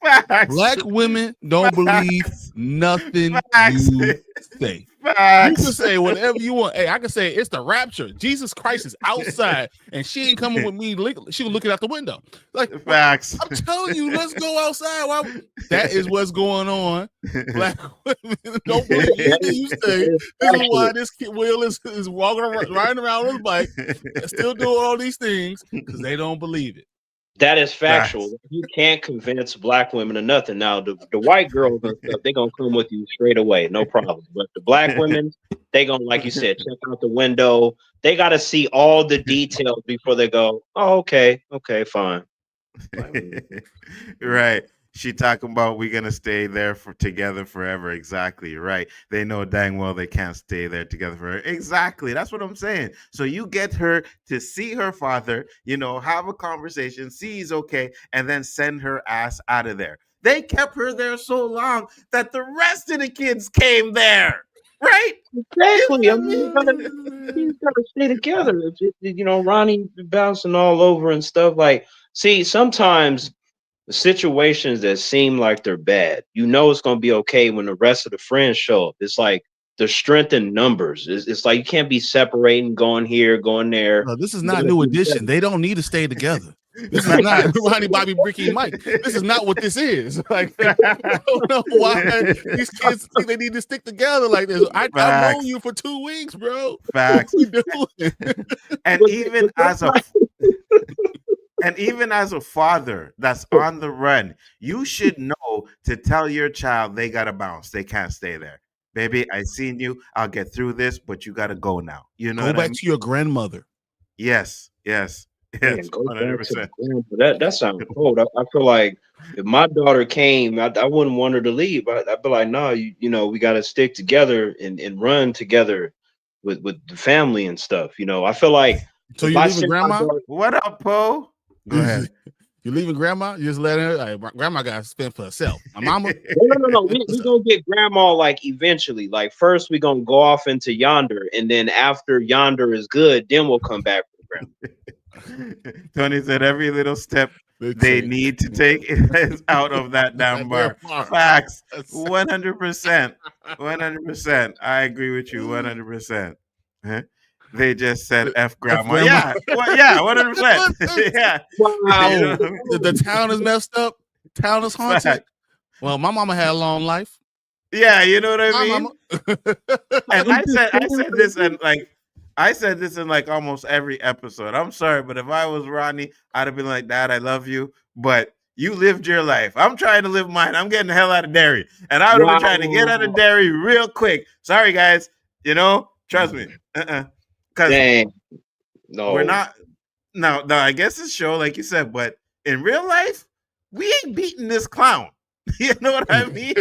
Facts. Black women don't believe nothing you say. Facts. You can say whatever you want. Hey, I can say it's the rapture. Jesus Christ is outside, and she ain't coming with me. She was looking out the window. Like facts. I'm telling you, let's go outside. That is what's going on. Black women don't believe anything you say. This is why this kid Will is walking around, riding around on his bike, and still doing all these things because they don't believe it. That is factual. You can't convince black women of nothing. Now, the white girls and stuff, they're going to come with you straight away. No problem. But the black women, they going to, like you said, check out the window. They got to see all the details before they go, oh, okay, fine. Right. She talking about we're going to stay there together forever. Exactly. Right. They know dang well they can't stay there together forever. Exactly. That's what I'm saying. So you get her to see her father, have a conversation, see he's okay, and then send her ass out of there. They kept her there so long that the rest of the kids came there. Right? Exactly. I mean, you gotta stay together. Ronnie bouncing all over and stuff. Like, see, sometimes situations that seem like they're bad, it's going to be okay when the rest of the friends show up. It's like the strength in numbers. It's like you can't be separating, going here, going there. No, this is not New Edition. They don't need to stay together. This is not Ronnie, Bobby, Ricky, Mike. This is not what this is. Like, I don't know why these kids think they need to stick together like this. I've known you for 2 weeks, bro. Facts. What you doing? And even as a father that's on the run, you should know to tell your child they got to bounce. They can't stay there. Baby, I seen you. I'll get through this, but you got to go now. Go back to your grandmother. Yes. Yeah, go 100%. That sounds cold. I feel like if my daughter came, I wouldn't want her to leave. I'd be like, no, we got to stick together and run together with the family and stuff. I feel like. So you leaving grandma? What up, Poe? Go ahead. You leaving grandma? You just let her. Grandma got to spend for herself. My mama. No. We gonna get grandma like eventually. Like first we gonna go off into yonder, and then after yonder is good, then we'll come back for grandma. Tony said every little step they need to take is out of that damn bar. Facts. 100%. 100%. I agree with you. 100%. Huh? They just said F grandma. Yeah. Well, yeah, 100%. Yeah. Wow. The town is messed up. Town is haunted. Fact. Well, my mama had a long life. Yeah, you know what I mean? And I said this in like almost every episode. I'm sorry, but if I was Ronnie, I'd have been like, Dad, I love you, but you lived your life. I'm trying to live mine. I'm getting the hell out of Derry. And I would have been trying to get out of Derry real quick. Sorry, guys. Trust me. Dang. No, we're not. No, I guess it's show, like you said, but in real life, we ain't beating this clown. You know what I mean?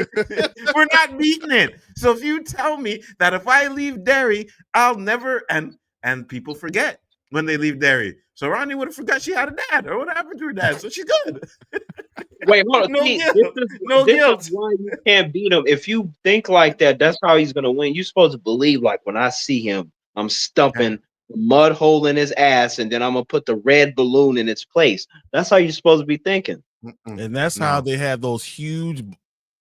We're not beating it. So if you tell me that if I leave Derry, I'll never, and people forget when they leave Derry. So Ronnie would have forgot she had a dad, or what happened to her dad. So she's good. Wait, hold on. No guilt. This is why you can't beat him. If you think like that, that's how he's gonna win. You're supposed to believe, like, when I see him, I'm stumping a mud hole in his ass, and then I'm gonna put the red balloon in its place. That's how you're supposed to be thinking. And that's how they have those huge,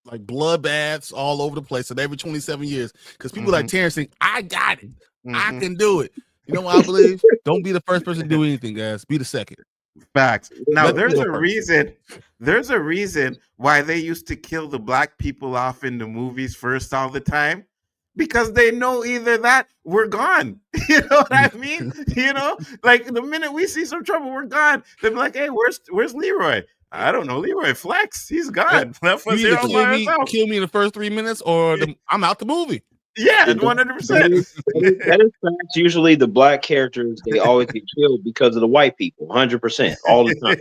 like, bloodbaths all over the place. And every 27 years, because people like Terrence think, I got it, I can do it. You know what I believe? Don't be the first person to do anything, guys. Be the second. Facts. Now Let them there's go a first. reason. There's a reason why they used to kill the black people off in the movies first all the time. Because they know either that we're gone. You know what I mean? You know, like the minute we see some trouble, we're gone. They're like, hey, where's Leroy? I don't know. Leroy Flex. He's gone. Left You us here either all by ourselves. kill me in the first 3 minutes, or I'm out the movie. Yeah, That 100%. is facts. Usually the black characters, they always get killed because of the white people, 100%, all the time.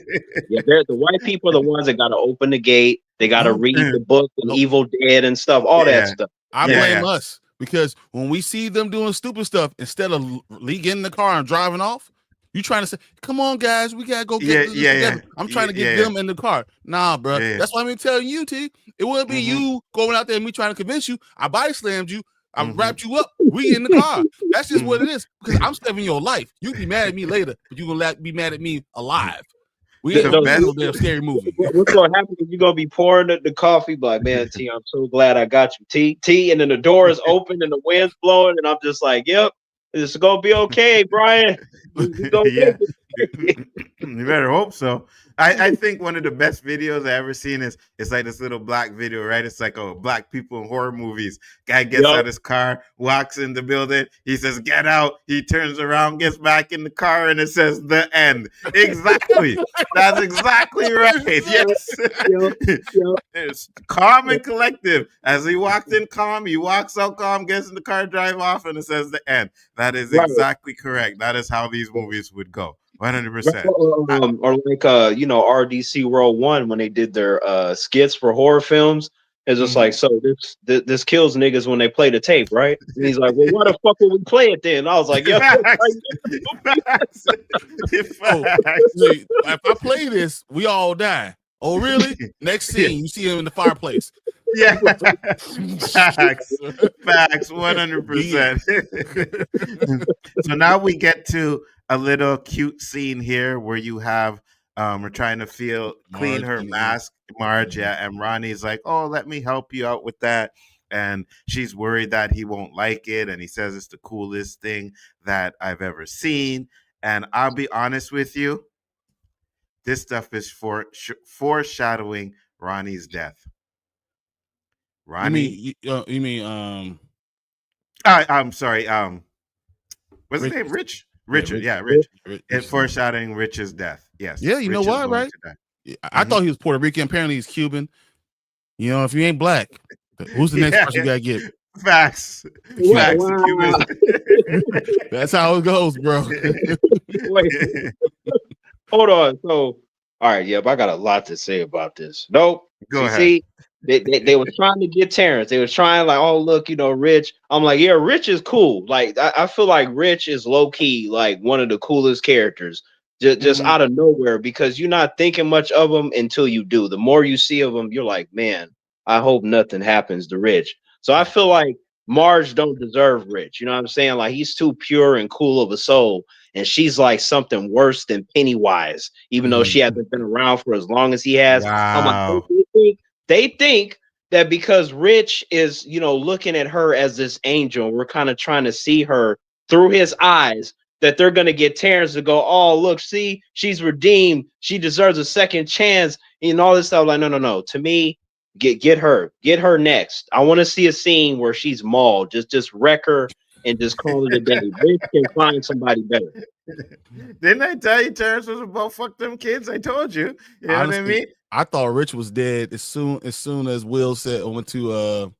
Yeah, the white people are the ones that got to open the gate. They got to No. read the book and Nope. Evil Dead and stuff, all that Yeah. stuff. I Yeah, blame yeah. us, because when we see them doing stupid stuff, instead of getting in the car and driving off, you trying to say, "Come on, guys, we gotta go get this together." I'm trying to get them in the car. Nah, bro. Yeah. That's why I'm telling you, T. It wouldn't be you going out there and me trying to convince you. I body slammed you. I wrapped you up. We in the car. That's just what it is. Because I'm saving your life. You can be mad at me later, but you gonna be mad at me alive. We ain't The gonna best- do no damn scary movie. What's going to happen is you're going to be pouring the coffee, like, man, T, I'm so glad I got you, T, and then the door is open and the wind's blowing, and I'm just like, yep, it's going to be okay, Brian. We gonna Yeah. make it. You better hope so. I think one of the best videos I ever seen is it's like this little black video, right? It's like, oh, black people in horror movies. Guy gets Yup. out his car, walks in the building. He says, "Get out." He turns around, gets back in the car, and it says "The End." Exactly. That's exactly right. Yes. Yup. It's calm and collective. As he walked in calm, he walks out calm, gets in the car, drive off, and it says "The End." That is Right. exactly correct. That is how these movies would go. 100%. Or like RDC World 1 when they did their skits for horror films. It's just like, so this kills niggas when they play the tape, right? And he's like, well, why the fuck would we play it then? And I was like, yeah. Facts. Oh, Facts. see, if I play this, we all die. Oh, really? Next scene, you see him in the fireplace. Yeah. Facts. 100%. So now we get to a little cute scene here where you have we're trying to clean her mask, Marge, and Ronnie's like, "Oh, let me help you out with that." And she's worried that he won't like it, and he says it's the coolest thing that I've ever seen. And I'll be honest with you, this stuff is foreshadowing Ronnie's death. Ronnie, You mean I'm sorry. What's his Rich. name? Richard. Yeah, Yeah, Rich. Rich. It's foreshadowing Rich's death. Yes. Yeah, you know Rich is why, going right? to die. I thought he was Puerto Rican. Apparently, he's Cuban. You know, if you ain't black, who's the next person you gotta get? Facts. Wow. That's how it goes, bro. Wait, hold on. So, all right, yep, I got a lot to say about this. Nope. Go ahead. See, they were trying to get Terrence. They were trying like, oh look, Rich. I'm like, yeah, Rich is cool. Like, I feel like Rich is low key like one of the coolest characters, just out of nowhere, because you're not thinking much of him until you do. The more you see of him, you're like, man, I hope nothing happens to Rich. So I feel like Marge don't deserve Rich. You know what I'm saying? Like, he's too pure and cool of a soul, and she's like something worse than Pennywise, even though she hasn't been around for as long as he has. I'm Wow. like, they think that because Rich is, looking at her as this angel, we're kind of trying to see her through his eyes, that they're going to get Terrence to go, oh, look, see, she's redeemed. She deserves a second chance and all this stuff. Like, no. To me, get her next. I want to see a scene where she's mauled. Just wreck her and just call it a day. Rich can find somebody better. Didn't I tell you Terrence was about fuck them kids? I told you. You know Honestly, what I mean? I thought Rich was dead as soon as Will said went to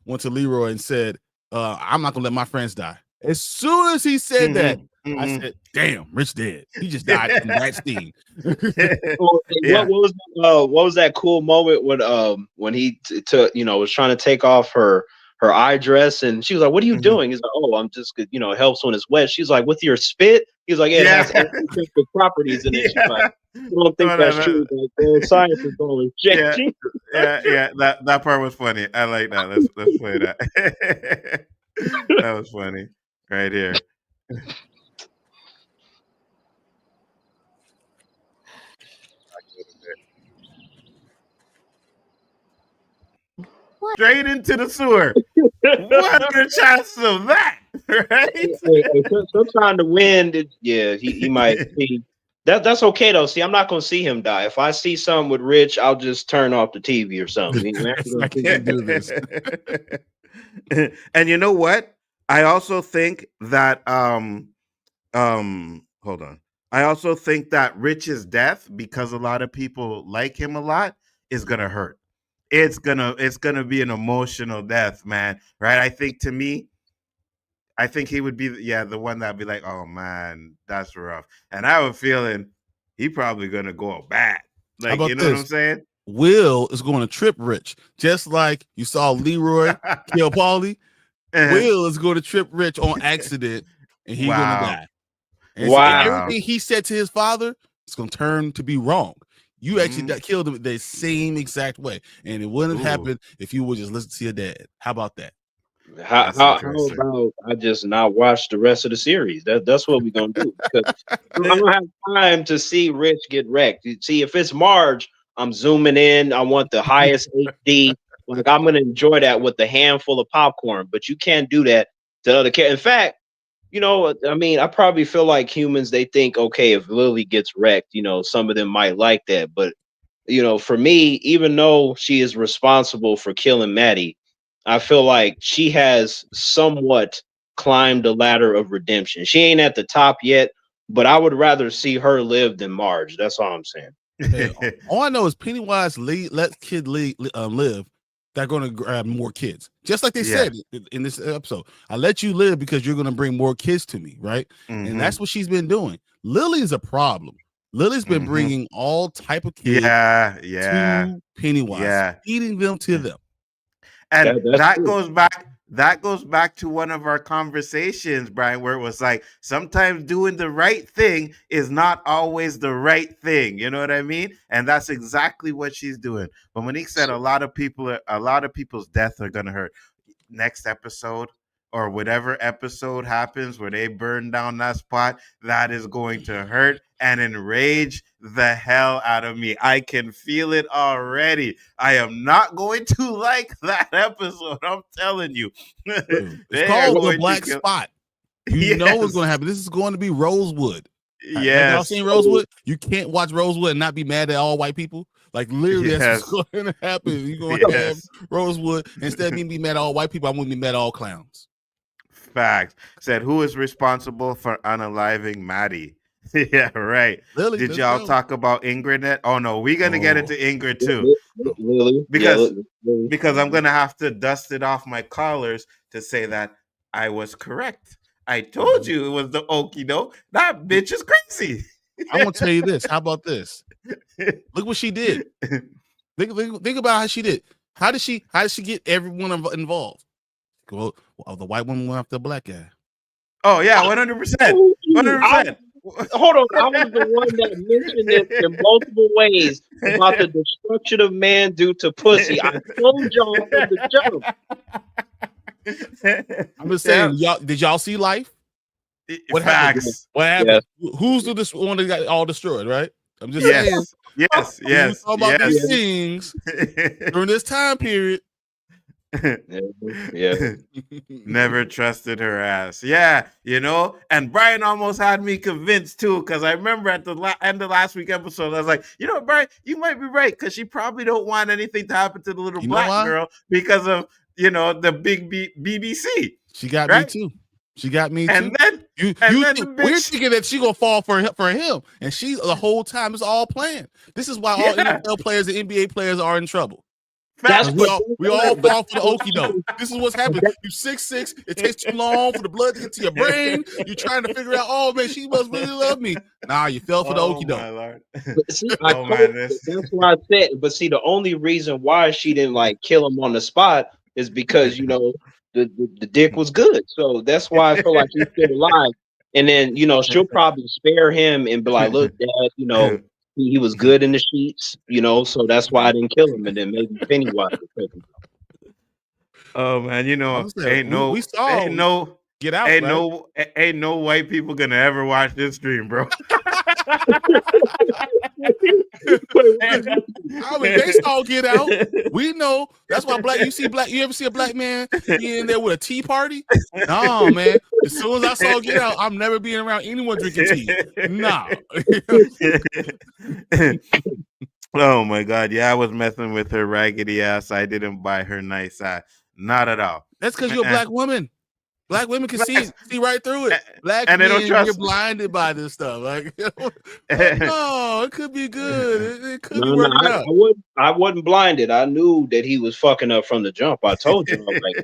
Leroy and said, I'm not gonna let my friends die. As soon as he said that, I said, damn, Rich dead. He just died in that scene. Yeah. What was that cool moment when he was trying to take off her eye dress, and she was like, what are you doing? He's like, oh, I'm just, it helps when it's wet. She's like, with your spit? He's like, yeah, it has antiseptic properties in it. She's like, I don't think that's true. Like, science is going to Yeah. That part was funny. I like that. Let's play that. That was funny. Right here. Straight into the sewer. What are the chances of that? Right? Sometimes the wind, he might see. That's okay though. See, I'm not gonna see him die. If I see something with Rich, I'll just turn off the TV or something. I can't do this. And you know what? I also think that hold on. I also think that Rich's death, because a lot of people like him a lot, is gonna hurt. It's gonna be an emotional death, man. Right? I think to me, I think he would be the one that'd be like, oh man, that's rough. And I have a feeling he probably gonna go bad. How Like, about you know what this? I'm saying? Will is going to trip Rich, just like you saw Leroy kill Paulie. Will is going to trip Rich on accident, and he's going to Wow. die. And so Wow. everything he said to his father is going to turn to be wrong. You actually killed him the same exact way, and it wouldn't happen if you would just listen to your dad. How about that? How about I just not watch the rest of the series? That's what we're gonna do, because I don't have time to see Rich get wrecked. You see, if it's Marge, I'm zooming in. I want the highest HD. Like, I'm gonna enjoy that with a handful of popcorn. But you can't do that to other characters. In fact, you know, I mean, I probably feel like humans. They think, okay, if Lilly gets wrecked, you know, some of them might like that. But you know, for me, even though she is responsible for killing Maddie, I feel like she has somewhat climbed the ladder of redemption. She ain't at the top yet, but I would rather see her live than Marge. That's all I'm saying. Hey, all I know is Pennywise let kid live. They're going to grab more kids, just like they said in this episode. I let you live because you're going to bring more kids to me, right? And that's what she's been doing. Lilly's a problem. Lilly's been bringing all type of kids to Pennywise, feeding them to them. And that goes back to one of our conversations, Brian, where it was like, sometimes doing the right thing is not always the right thing. You know what I mean? And that's exactly what she's doing. But Monique said a lot of people's death are gonna hurt. Next episode, or whatever episode happens where they burn down that spot, that is going to hurt and enrage the hell out of me. I can feel it already. I am not going to like that episode. I'm telling you. It's called The Black Spot. You know what's going to happen. This is going to be Rosewood. Yes. Y'all seen Rosewood? You can't watch Rosewood and not be mad at all white people. Like, literally, that's what's going to happen. You're going to have Rosewood. Instead of me being mad at all white people, I'm going to be mad at all clowns. Facts. Said, who is responsible for unaliving Maddie? Yeah, right. Lilly, did y'all talk about Ingrid? Oh no, we're gonna get into Ingrid too. Lilly, because I'm gonna have to dust it off my collars to say that I was correct. I told you it was the okie doke. That bitch is crazy. I'm gonna tell you this. How about this? Look what she did. Think about how she did. How did she get everyone involved? Well, the white woman went after the black guy. Oh yeah, 100%. 100%. Hold on, I was the one that mentioned this in multiple ways about the destruction of man due to pussy. I told y'all from the jump. I'm just saying, did y'all see Life? What happened? What happened? Yes. Who's the one that got all destroyed? Right? I'm just saying. Yes. Talk about these things during this time period. Never trusted her ass. Yeah, you know. And Brian almost had me convinced too, because I remember at the end of last week episode, I was like, you know, Brian, you might be right, because she probably don't want anything to happen to the little black girl because of, you know, the big BBC. She got me too. She got me and too. Then we're thinking that she gonna fall for him, and she the whole time is all planned. This is why all NFL players and NBA players are in trouble. We all fall for the okie doke. This is what's happening. You 6'6", it takes too long for the blood to get to your brain. You're trying to figure out, oh man, she must really love me. Nah, you fell for the okie doke. That's what I said. But see, the only reason why she didn't like kill him on the spot is because, you know, the dick was good. So that's why I feel like he's still alive. And then, you know, she'll probably spare him and be like, look, Dad, you know, he was good in the sheets, you know, so that's why I didn't kill him. And then maybe Pennywise would take him. Oh man, you know, ain't no white people gonna ever watch this stream, bro. I mean, they saw Get Out. We know that's why you ever see a black man be in there with a tea party? No, man. As soon as I saw Get Out, I'm never being around anyone drinking tea. Nah. Oh my God. Yeah, I was messing with her raggedy ass. I didn't buy her nice eye. Not at all. That's because you're a black woman. Black women can see right through it. Black and they don't men, trust. we're blinded by this stuff. Like, no, it could be good. It could be working out. I wasn't blinded. I knew that he was fucking up from the jump. I told you. I was like,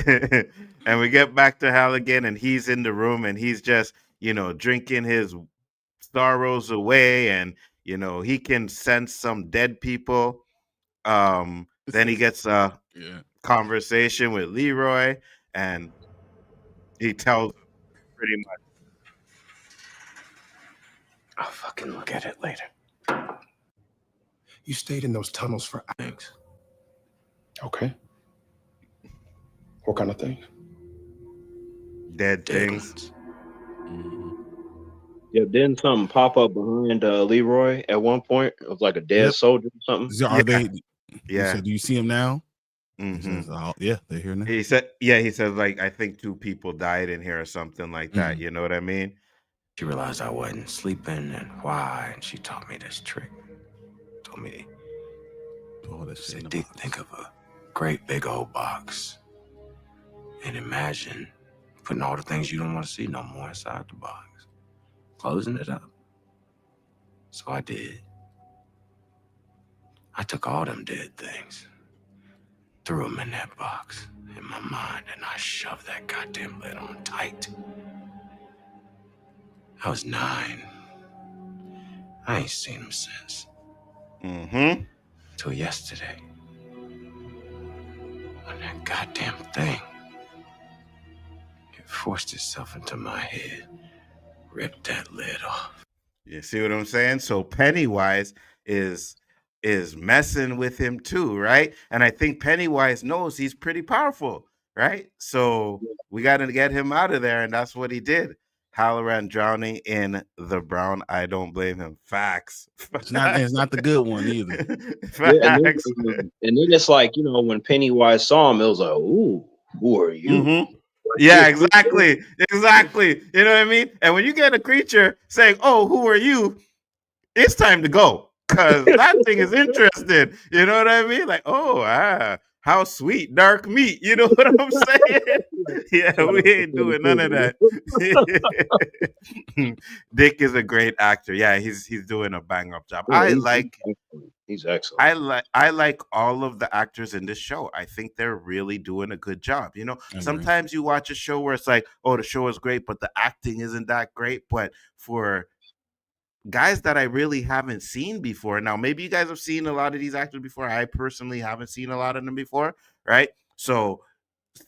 nope. And we get back to Hal again, and he's in the room, and he's just, drinking his sorrows away, and he can sense some dead people. Then he gets a conversation with Leroy, and he tells him pretty much, I'll fucking look at it later. You stayed in those tunnels for things. Okay. What kind of things? Dead things. Yeah, didn't something pop up behind Leroy at one point of like a dead soldier or something? Are they? Yeah. So do you see him now? Mm-hmm. Says, yeah, they're here now. He said, like, I think 2 people died in here or something like that. You know what I mean? She realized I wasn't sleeping and why, and she taught me this trick. Told me, said, think of a great big old box and imagine putting all the things you don't want to see no more inside the box, closing it up. So I did. I took all them dead things, threw them in that box in my mind, and I shoved that goddamn lid on tight. I was 9. I ain't seen him since. Mm-hmm. Till yesterday. When that goddamn thing, it forced itself into my head, ripped that lid off. You see what I'm saying? So Pennywise is messing with him too, right? And I think Pennywise knows he's pretty powerful, right? So we got to get him out of there, and that's what he did. Hallorann drowning in the brown. I don't blame him. Facts. It's not the good one either. Facts. Yeah, and then it's like, when Pennywise saw him, it was like, ooh, who are you? Mm-hmm. Yeah, exactly. Exactly. You know what I mean? And when you get a creature saying, oh, who are you? It's time to go. Because that thing is interested. You know what I mean? Like, how sweet, dark meat. You know what I'm saying? Yeah, we ain't doing none of that. Dick is a great actor. Yeah, he's doing a bang up job. He's excellent. I like all of the actors in this show. I think they're really doing a good job. Sometimes you watch a show where it's like, oh, the show is great, but the acting isn't that great. But for guys that I really haven't seen before. Now, maybe you guys have seen a lot of these actors before. I personally haven't seen a lot of them before, right? So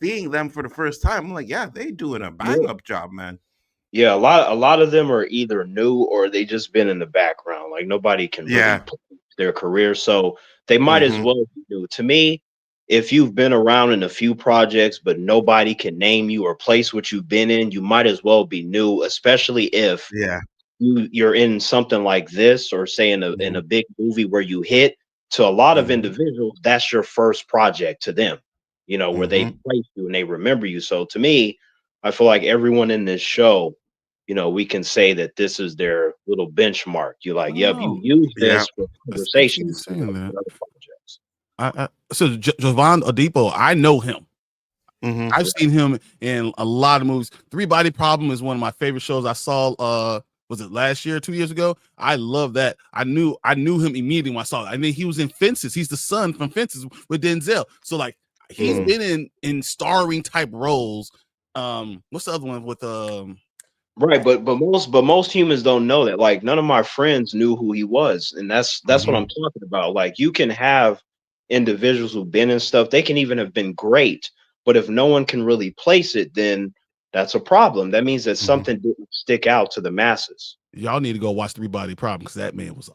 seeing them for the first time, I'm like, yeah, they doing a bang up job, man. Yeah, a lot of them are either new or they just been in the background. Like nobody can really play their career, so they might as well be new. To me, if you've been around in a few projects but nobody can name you or place what you've been in, you might as well be new, especially if you're in something like this, or say in a big movie where you hit. To a lot of individuals, that's your first project to them, where they place you and they remember you. So to me, I feel like everyone in this show, we can say that this is their little benchmark. You're like, yep, you use this for conversations. So Jovan Adipo, I know him. I've seen him in a lot of movies. 3 Body Problem is one of my favorite shows. I saw was it last year or 2 years ago? I love that. I knew him immediately when I saw it. I mean, he was in Fences. He's the son from Fences with Denzel. So like he's been in starring type roles. What's the other one with Right, but most humans don't know that. Like none of my friends knew who he was, and that's what I'm talking about. Like you can have individuals who've been in stuff. They can even have been great, but if no one can really place it, then that's a problem. That means that something didn't stick out to the masses. Y'all need to go watch 3 Body Problem because that man was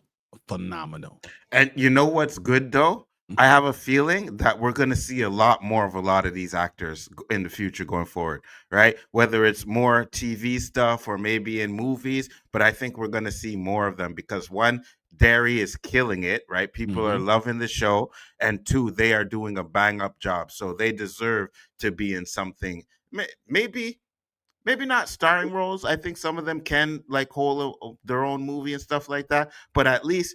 phenomenal. And you know what's good though? I have a feeling that we're going to see a lot more of a lot of these actors in the future going forward, right? Whether it's more TV stuff or maybe in movies, but I think we're going to see more of them because one, Derry is killing it, right? People are loving the show, and two, they are doing a bang up job, so they deserve to be in something. Maybe not starring roles. I think some of them can like hold their own movie and stuff like that, but at least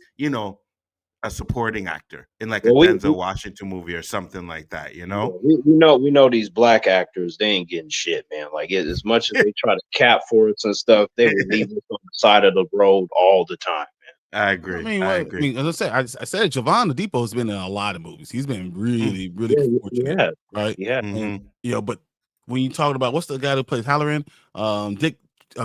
a supporting actor in like a Well, Denzel Washington movie or something like that, we know these black actors, they ain't getting shit, man. Like as much as they try to cap for us and stuff, they will leave us on the side of the road all the time, man. I agree. I mean, as I said, Javon Depot has been in a lot of movies. He's been really fortunate, right? Yeah. And, but when you talk about what's the guy who plays Hallorann,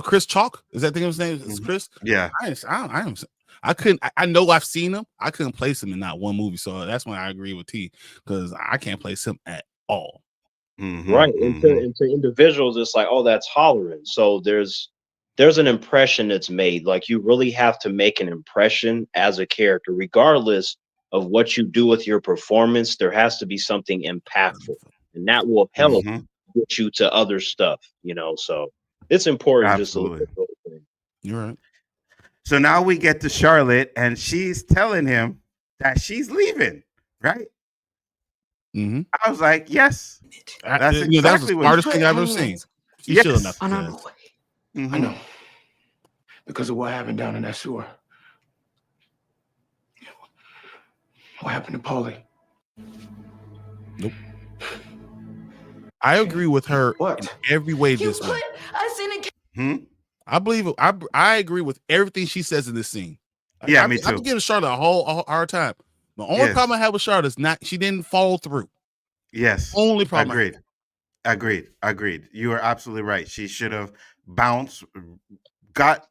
Chris Chalk, is that the his name? Is Chris? Yeah. I know I've seen him. I couldn't place him in not one movie, so that's when I agree with T because I can't place him at all. Right. And to individuals, it's like, oh, that's Hallorann. So there's an impression that's made. Like you really have to make an impression as a character, regardless of what you do with your performance. There has to be something impactful, and that will help get you to other stuff. So it's important. Absolutely. Just to look at those things. You're right. So now we get to Charlotte, and she's telling him that she's leaving, right? I was like, yes. That's exactly that was the smartest thing I've ever seen. Yes. On our way. I know. Because of what happened down in that sewer. What happened to Paulie? Nope. I agree with her in every way this put way. us in a I believe it. I agree with everything she says in this scene. Yeah, me too. I'm giving Charlotte a hard time. The only problem I have with Charlotte is she didn't follow through. Yes. Only problem. Agreed. You are absolutely right. She should have bounced, got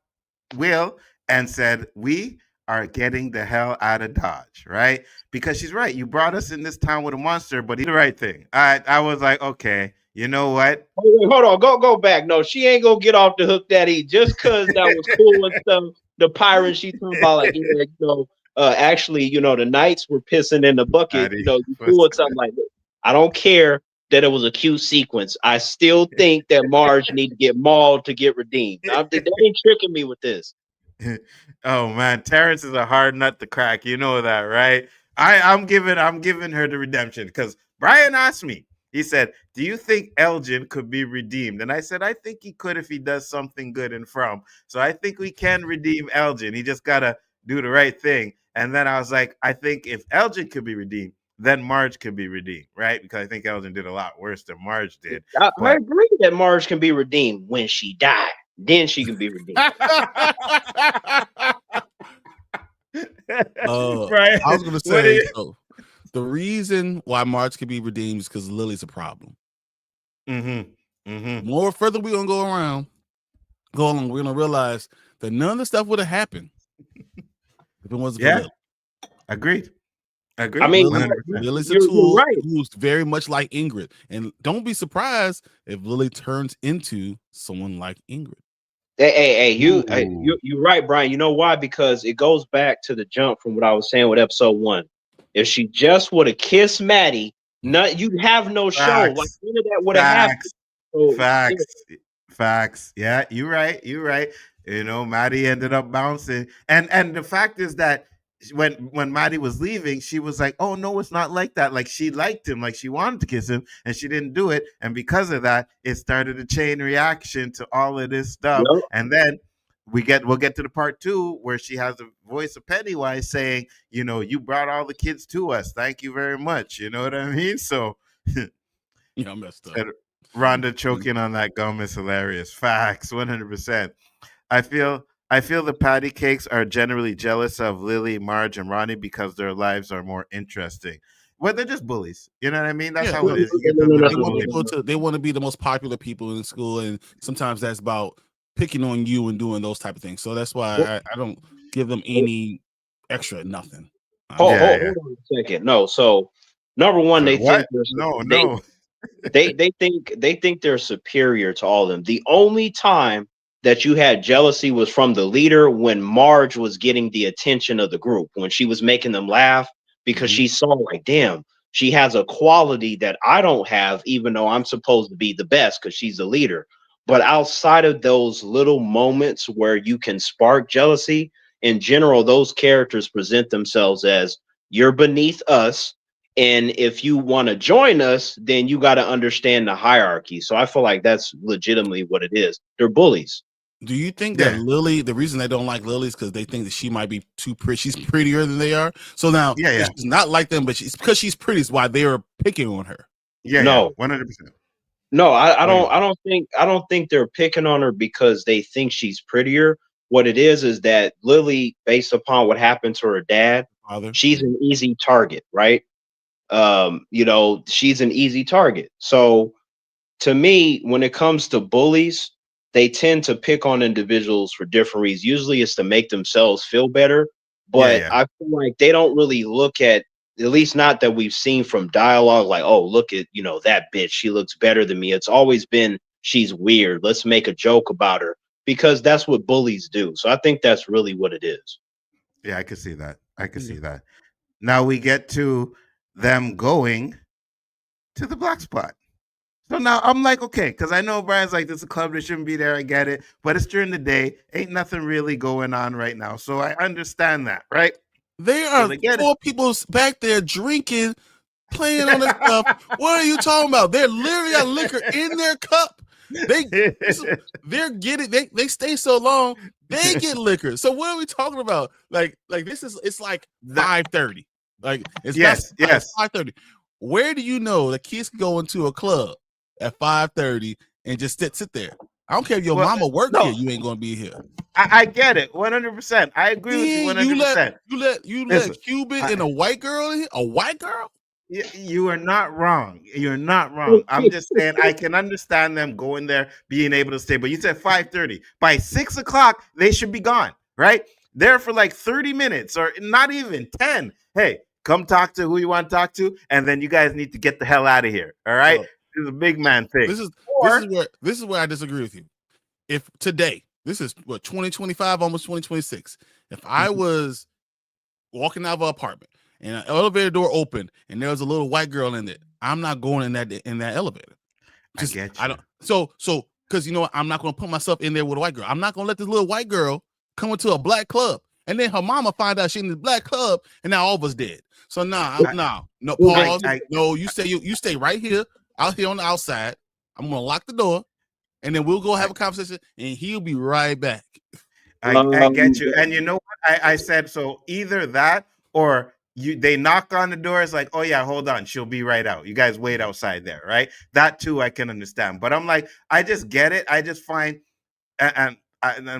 Will, and said, "We are getting the hell out of Dodge," right? Because she's right. You brought us in this town with a monster, but he did the right thing. I was like, okay, you know what? Hold on, go back. No, she ain't gonna get off the hook that easy. Just because that was cool and stuff. The pirates she talking about, like, actually, the knights were pissing in the bucket. You cool with something like that. I don't care that it was a cute sequence. I still think that Marge need to get mauled to get redeemed. They ain't tricking me with this. Oh man, Terrence is a hard nut to crack. You know that, right? I'm giving her the redemption because Brian asked me. He said, "Do you think Elgin could be redeemed?" And I said, "I think he could if he does something good and from. So I think we can redeem Elgin. He just gotta do the right thing." And then I was like, "I think if Elgin could be redeemed, then Marge could be redeemed, right? Because I think Elgin did a lot worse than Marge did." I agree that Marge can be redeemed when she died. Then she can be redeemed. Right. I was gonna say the reason why Marge can be redeemed is because Lily's a problem. More further we're gonna go along, we're gonna realize that none of the stuff would have happened if it wasn't for Lily. Agreed. I mean, Lily's a tool who's very much like Ingrid, and don't be surprised if Lily turns into someone like Ingrid. Hey, you're right, Brian. You know why? Because it goes back to the jump from what I was saying with episode 1. If she just would have kissed Maddie, you'd have no show. Like none of that would have happened. So, Facts. Yeah, you're right. Maddie ended up bouncing, and the fact is that when Maddie was leaving, she was like, "Oh no, it's not like that." Like she liked him, like she wanted to kiss him, and she didn't do it. And because of that, it started a chain reaction to all of this stuff. Yep. And then we'll get to the part 2 where she has the voice of Pennywise saying, "You brought all the kids to us. Thank you very much." You know what I mean? So I messed up. Rhonda choking on that gum is hilarious. Facts, 100%. I feel the Pattycakes are generally jealous of Lily, Marge, and Ronnie because their lives are more interesting. Well, they're just bullies. You know what I mean? That's how it is. They want to be the most popular people in school, and sometimes that's about picking on you and doing those type of things. So that's why I don't give them any extra nothing. Hold on a second. No, so number one, they think they think they're superior to all of them. The only time that you had jealousy was from the leader when Marge was getting the attention of the group, when she was making them laugh, because she saw like, damn, she has a quality that I don't have, even though I'm supposed to be the best because she's the leader. But outside of those little moments where you can spark jealousy, in general, those characters present themselves as you're beneath us. And if you want to join us, then you got to understand the hierarchy. So I feel like that's legitimately what it is. They're bullies. Do you think that Yeah. Lilly, the reason they don't like Lilly is because they think that she might be too pretty? She's prettier than they are. So now she's not like them, but she's because she's pretty is why they're picking on her. No, 100%. No, I don't think they're picking on her because they think she's prettier. What it is that Lilly, based upon what happened to her dad, she's an easy target, right? She's an easy target. So to me, when it comes to bullies, they tend to pick on individuals for different reasons. Usually it's to make themselves feel better, but I feel like they don't really look at least not that we've seen from dialogue, like, oh, look at, that bitch, she looks better than me. It's always been, she's weird, let's make a joke about her, because that's what bullies do. So I think that's really what it is. Yeah, I could see that. See that. Now we get to them going to the black spot. So now I'm like, okay, because I know Brian's like, this is a club that shouldn't be there. I get it. But it's during the day. Ain't nothing really going on right now. So I understand that, right? There are 4 people back there drinking, playing on the stuff. What are you talking about? They're literally got liquor in their cup. They're getting they stay so long, they get liquor. So what are we talking about? Like this is it's like 5:30. Like it's yes. 5:30. Where do you know that kids can go into a club at 5:30 and just sit there? I don't care if your mama work here, you ain't gonna be here. I get it 100%. I agree with you 100%. You let Cuban and a white girl in here? A white girl? You are not wrong. You're not wrong. I'm just saying I can understand them going there, being able to stay. But you said 5:30. By 6 o'clock, they should be gone, right? There for like 30 minutes or not even 10. Hey, come talk to who you want to talk to, and then you guys need to get the hell out of here. All right? This is a big man thing. This is where I disagree with you. If today, this is what 2025, almost 2026. If I was walking out of an apartment and an elevator door opened and there was a little white girl in it, I'm not going in that elevator. I get you. I don't. So because you know what, I'm not going to put myself in there with a white girl. I'm not going to let this little white girl come into a black club and then her mama find out she's in this black club and now all of us dead. So no, pause. No, you stay right here, out here on the outside. I'm gonna lock the door, and then we'll go have a conversation, and he'll be right back. I get you, and you know what I said. So either that or they knock on the door. It's like, oh yeah, hold on, she'll be right out. You guys wait outside there, right? That too, I can understand. But I'm like, I just get it. I just find, and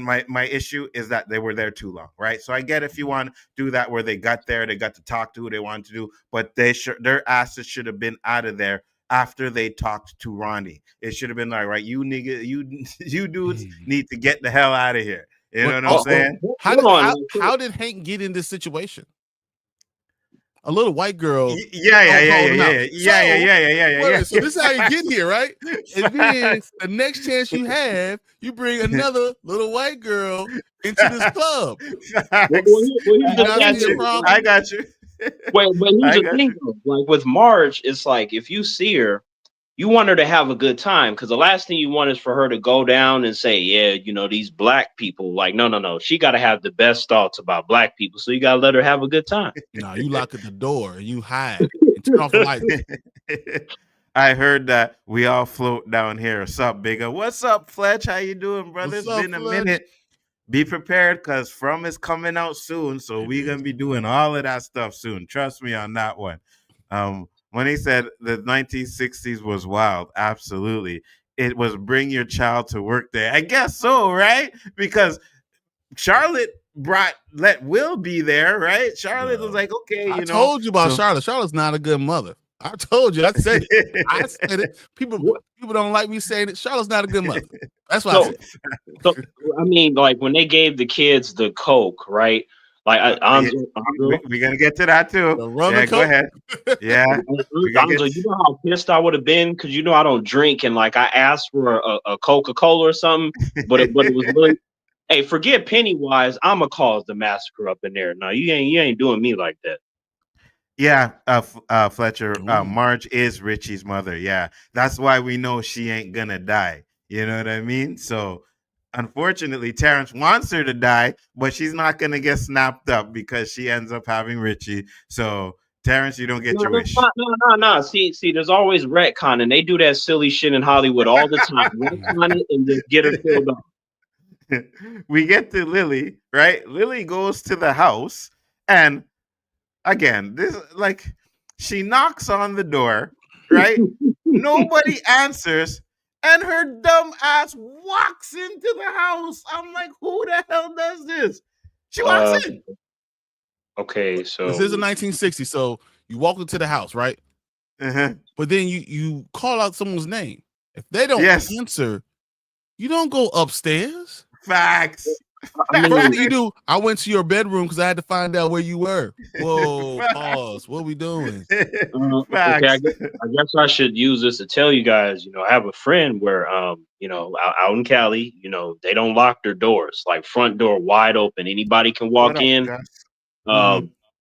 my issue is that they were there too long, right? So I get if you want to do that where they got there, they got to talk to who they wanted to do, but their asses should have been out of there after they talked to Ronnie. It should have been like, right, you nigga, you dudes need to get the hell out of here. You know what I'm saying? How did Hank get in this situation? A little white girl. Yeah. So this is how you get here, right? And then the next chance you have, you bring another little white girl into this club. I got you. Wait, but here's the thing, though. Like with Marge, it's like if you see her, you want her to have a good time, because the last thing you want is for her to go down and say, yeah, these black people. Like, no. She got to have the best thoughts about black people, so you got to let her have a good time. No, you lock at the door and you hide and turn off the lights. I heard that we all float down here. What's up, Bigger? What's up, Fletch? How you doing, brother? It's been a minute. Be prepared, because From is coming out soon, so we're going to be doing all of that stuff soon. Trust me on that one. When he said the 1960s was wild, absolutely. It was bring your child to work day. I guess so, right? Because Charlotte let Will be there, right? Charlotte was like, okay, I told you about Charlotte. Charlotte's not a good mother. I told you. I said it. I said it. People don't like me saying it. Charlotte's not a good mother. That's why I said it. So, I mean, like when they gave the kids the Coke, right? Like we're gonna get to that too. Yeah, go ahead. Yeah, you know how pissed I would have been, because I don't drink, and like I asked for a Coca-Cola or something, but it was really, hey, forget Pennywise. I'ma cause the massacre up in there. No, you ain't doing me like that. Yeah, Fletcher. Ooh. Marge is Richie's mother. Yeah, that's why we know she ain't gonna die. You know what I mean? So, unfortunately, Terrence wants her to die, but she's not gonna get snapped up because she ends up having Richie. So, Terrence, you don't get No, your no, wish. no. See, there's always retcon, and they do that silly shit in Hollywood all the time. Retcon it and just get her killed off. We get to Lilly, right? Lilly goes to the house, and again, this like she knocks on the door, right? Nobody answers, and her dumb ass walks into the house. I'm like, who the hell does this? She walks in. Okay, This so is a 1960, so you walk into the house, right? Uh-huh. But then you call out someone's name. If they don't Yes. answer, you don't go upstairs. Facts. I mean, First thing you do, I went to your bedroom because I had to find out where you were. Whoa, pause. What are we doing? okay, I guess I should use this to tell you guys. I have a friend where, out in Cali, they don't lock their doors, like front door wide open. Anybody can walk What up, in. Gus?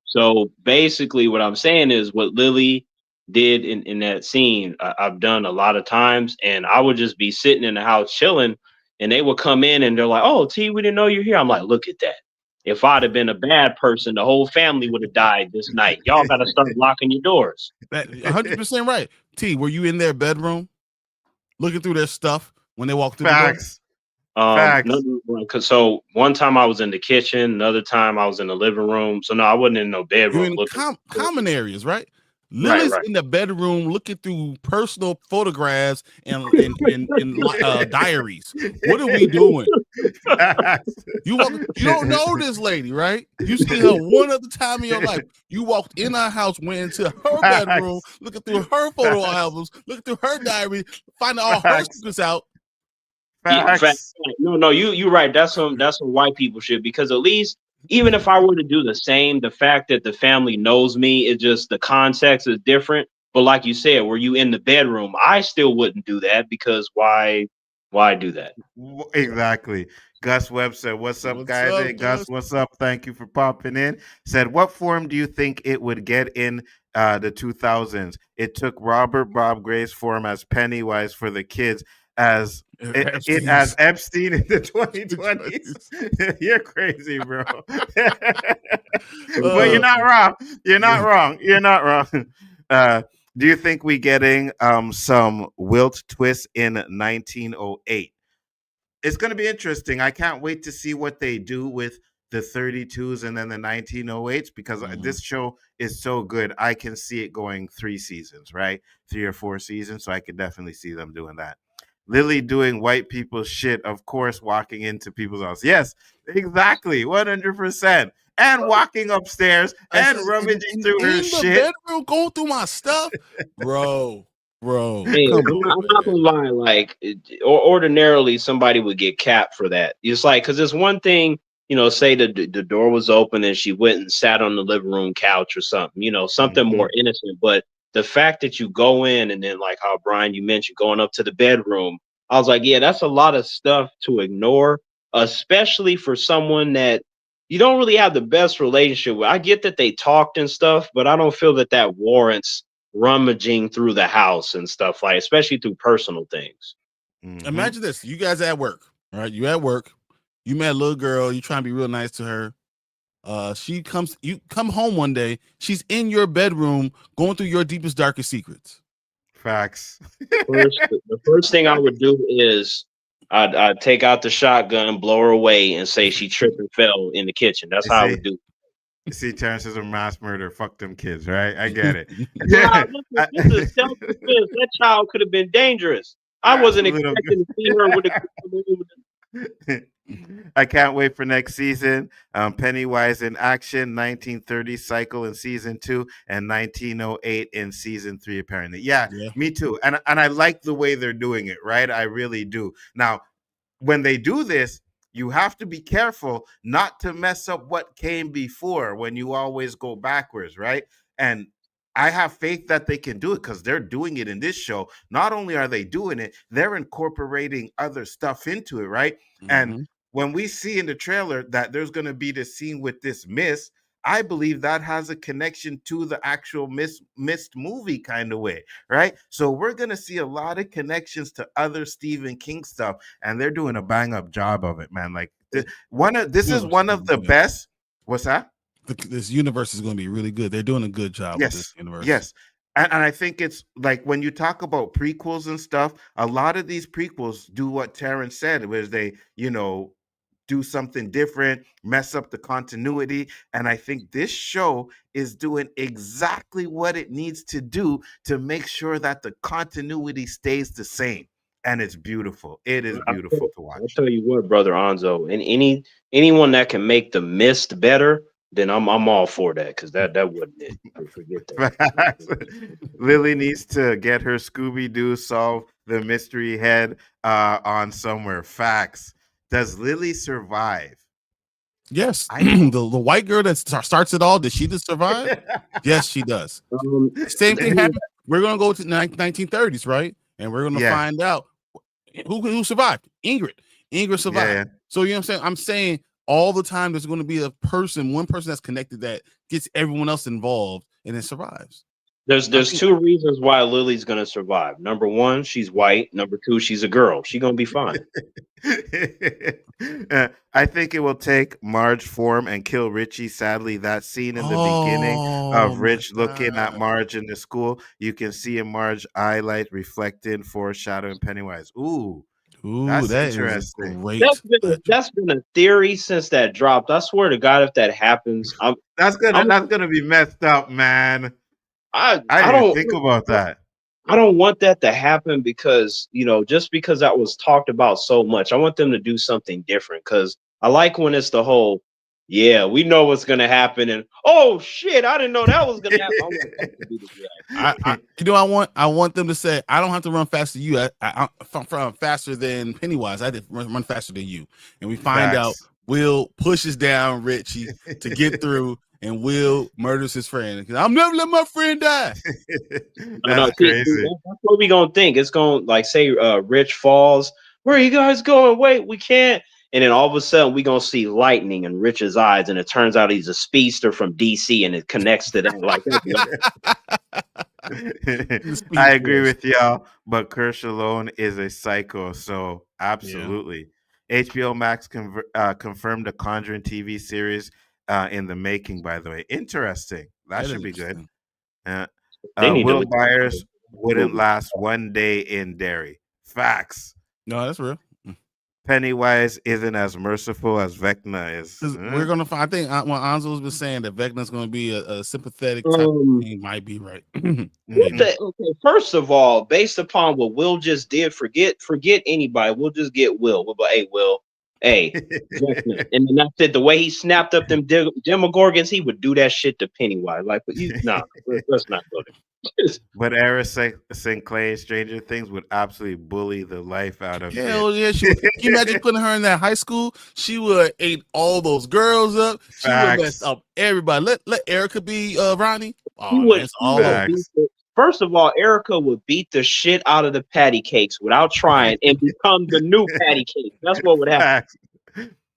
So basically, what I'm saying is what Lilly did in that scene. I've done a lot of times, and I would just be sitting in the house chilling, and they would come in and they're like, "Oh, T, we didn't know you're here." I'm like, "Look at that. If I'd have been a bad person, the whole family would have died this night. Y'all got to start locking your doors." That 100% right. T, were you in their bedroom looking through their stuff when they walked through Facts. Facts. So one time I was in the kitchen, another time I was in the living room. So no, I wasn't in no the door? bedroom. You're in common areas, right? Lily's Right. in the bedroom looking through personal photographs and diaries. What are we doing? Facts. You don't know this lady, right? You see her one other time in your life. You walked in our house, went into her bedroom, looking through her photo albums, looking through her diary, finding all her secrets out. Facts. No, you're right. That's some white people shit. Because at least even if I were to do the same, the fact that the family knows me, it just the context is different. But like you said, were you in the bedroom? I still wouldn't do that because why do that? Exactly. Gus Webb said, "What's up, guys? up, Hey, Gus, Gus? what's up? Thank you for popping in." Said, "What form do you think it would get in the 2000s? It took Robert Bob Gray's form as Pennywise for the kids, as as Epstein in the 2020s. You're crazy, bro. But you're not wrong. You're not wrong. You're not wrong. Do you think we getting some Wilt twist in 1908? It's going to be interesting. I can't wait to see what they do with the 32s and then the 1908s because this show is so good. I can see it going 3 seasons, right? 3 or 4 seasons. So I could definitely see them doing that. Lilly doing white people shit, of course, walking into people's house. Yes, exactly. 100%. And walking upstairs and rummaging through her shit. Bedroom, going through my stuff, bro. Hey, I'm not gonna lie. Like, ordinarily, somebody would get capped for that. It's like, because it's one thing, say the door was open and she went and sat on the living room couch or something, something more innocent. But the fact that you go in and then, like how Brian, you mentioned going up to the bedroom, I was like, yeah, that's a lot of stuff to ignore, especially for someone that you don't really have the best relationship with. I get that they talked and stuff, but I don't feel that warrants rummaging through the house and stuff, like, especially through personal things. Imagine this: you guys at work, right? You at work, you met a little girl, you trying to be real nice to her. You come home one day, she's in your bedroom going through your deepest, darkest secrets. Facts. The first thing I would do is I'd take out the shotgun, blow her away, and say she tripped and fell in the kitchen. That's how I would do. You see, Terrence is a mass murderer. Fuck them kids, right? I get it. That child could have been dangerous. I wasn't expecting to see her with a. I can't wait for next season. Pennywise in action, 1930 cycle in season 2 and 1908 in season 3. Apparently, yeah, me too. And I like the way they're doing it. Right, I really do. Now, when they do this, you have to be careful not to mess up what came before when you always go backwards, right? And I have faith that they can do it because they're doing it in this show. Not only are they doing it, they're incorporating other stuff into it, right? And when we see in the trailer that there's going to be this scene with this miss, I believe that has a connection to the actual missed movie kind of way, right? So we're gonna see a lot of connections to other Stephen King stuff, and they're doing a bang up job of it, man. Like this is one of the best. What's that? This universe is going to be really good. They're doing a good job with this Yes, universe. yes. And I think it's like when you talk about prequels and stuff, a lot of these prequels do what Terrence said, where they, do something different, mess up the continuity. And I think this show is doing exactly what it needs to do to make sure that the continuity stays the same. And it's beautiful. It is beautiful to watch. I'll tell you what, brother Anzo, and anyone that can make the mist better, then I'm all for that, because that wasn't it. Forget that. Lilly needs to get her Scooby-Doo solve the mystery head on somewhere. Facts. Does Lilly survive? Yes. the white girl that starts it all, did she just survive? Yes, she does. Same thing happened. We're going to go to 1930s, right? And we're going to find out who survived. Ingrid survived. Yeah. So you know what I'm saying? I'm saying all the time there's going to be one person that's connected that gets everyone else involved and then survives. There's two reasons why Lily's gonna survive. Number one, she's white. Number two, she's a girl. She's gonna be fine. I think it will take Marge form and kill Richie. Sadly, that scene in the beginning of Rich looking at Marge in the school, you can see in Marge eye light reflecting, foreshadowing Pennywise. Ooh, that's interesting. Great. That's been a theory since that dropped. I swear to God, if that happens, that's gonna be messed up, man. I didn't think about that. I don't want that to happen because, just because that was talked about so much, I want them to do something different, because I like when it's the whole, yeah, we know what's going to happen. And, oh, shit, I didn't know that was going to happen. I want them to say, I don't have to run faster than you. I'm faster than Pennywise. I did run faster than you. And we find out Will pushes down Richie to get through. And Will murders his friend. I'm never let my friend die. That's crazy. That's what we gonna think. It's gonna say Rich falls. Where are you guys going? Wait, we can't. And then all of a sudden we gonna see lightning in Rich's eyes, and it turns out he's a speedster from DC, and it connects to that like that. I agree with y'all, but Kirsch alone is a psycho. So absolutely. Yeah. HBO Max confirmed the Conjuring TV series. In the making, by the way. Interesting. That should be good. Will Byers wouldn't last one day in Derry. Facts. No, that's real. Pennywise isn't as merciful as Vecna is. We're gonna find. I think what Anzo's been saying that Vecna's gonna be a sympathetic type of thing. Might be right. Okay, first of all, based upon what Will just did, forget anybody. We'll just get Will. We'll be like, hey, Will. Hey, and then that's it. The way he snapped up them Demogorgons, he would do that shit to Pennywise. Like, let's not go there. But Era Sinclair, Stranger Things, would absolutely bully the life out of Hell yeah, can you imagine putting her in that high school? She would ate all those girls up. She would mess up everybody. Let Erica be Ronnie. It's all First of all, Erica would beat the shit out of the Pattycakes without trying and become the new Pattycakes. That's what would happen.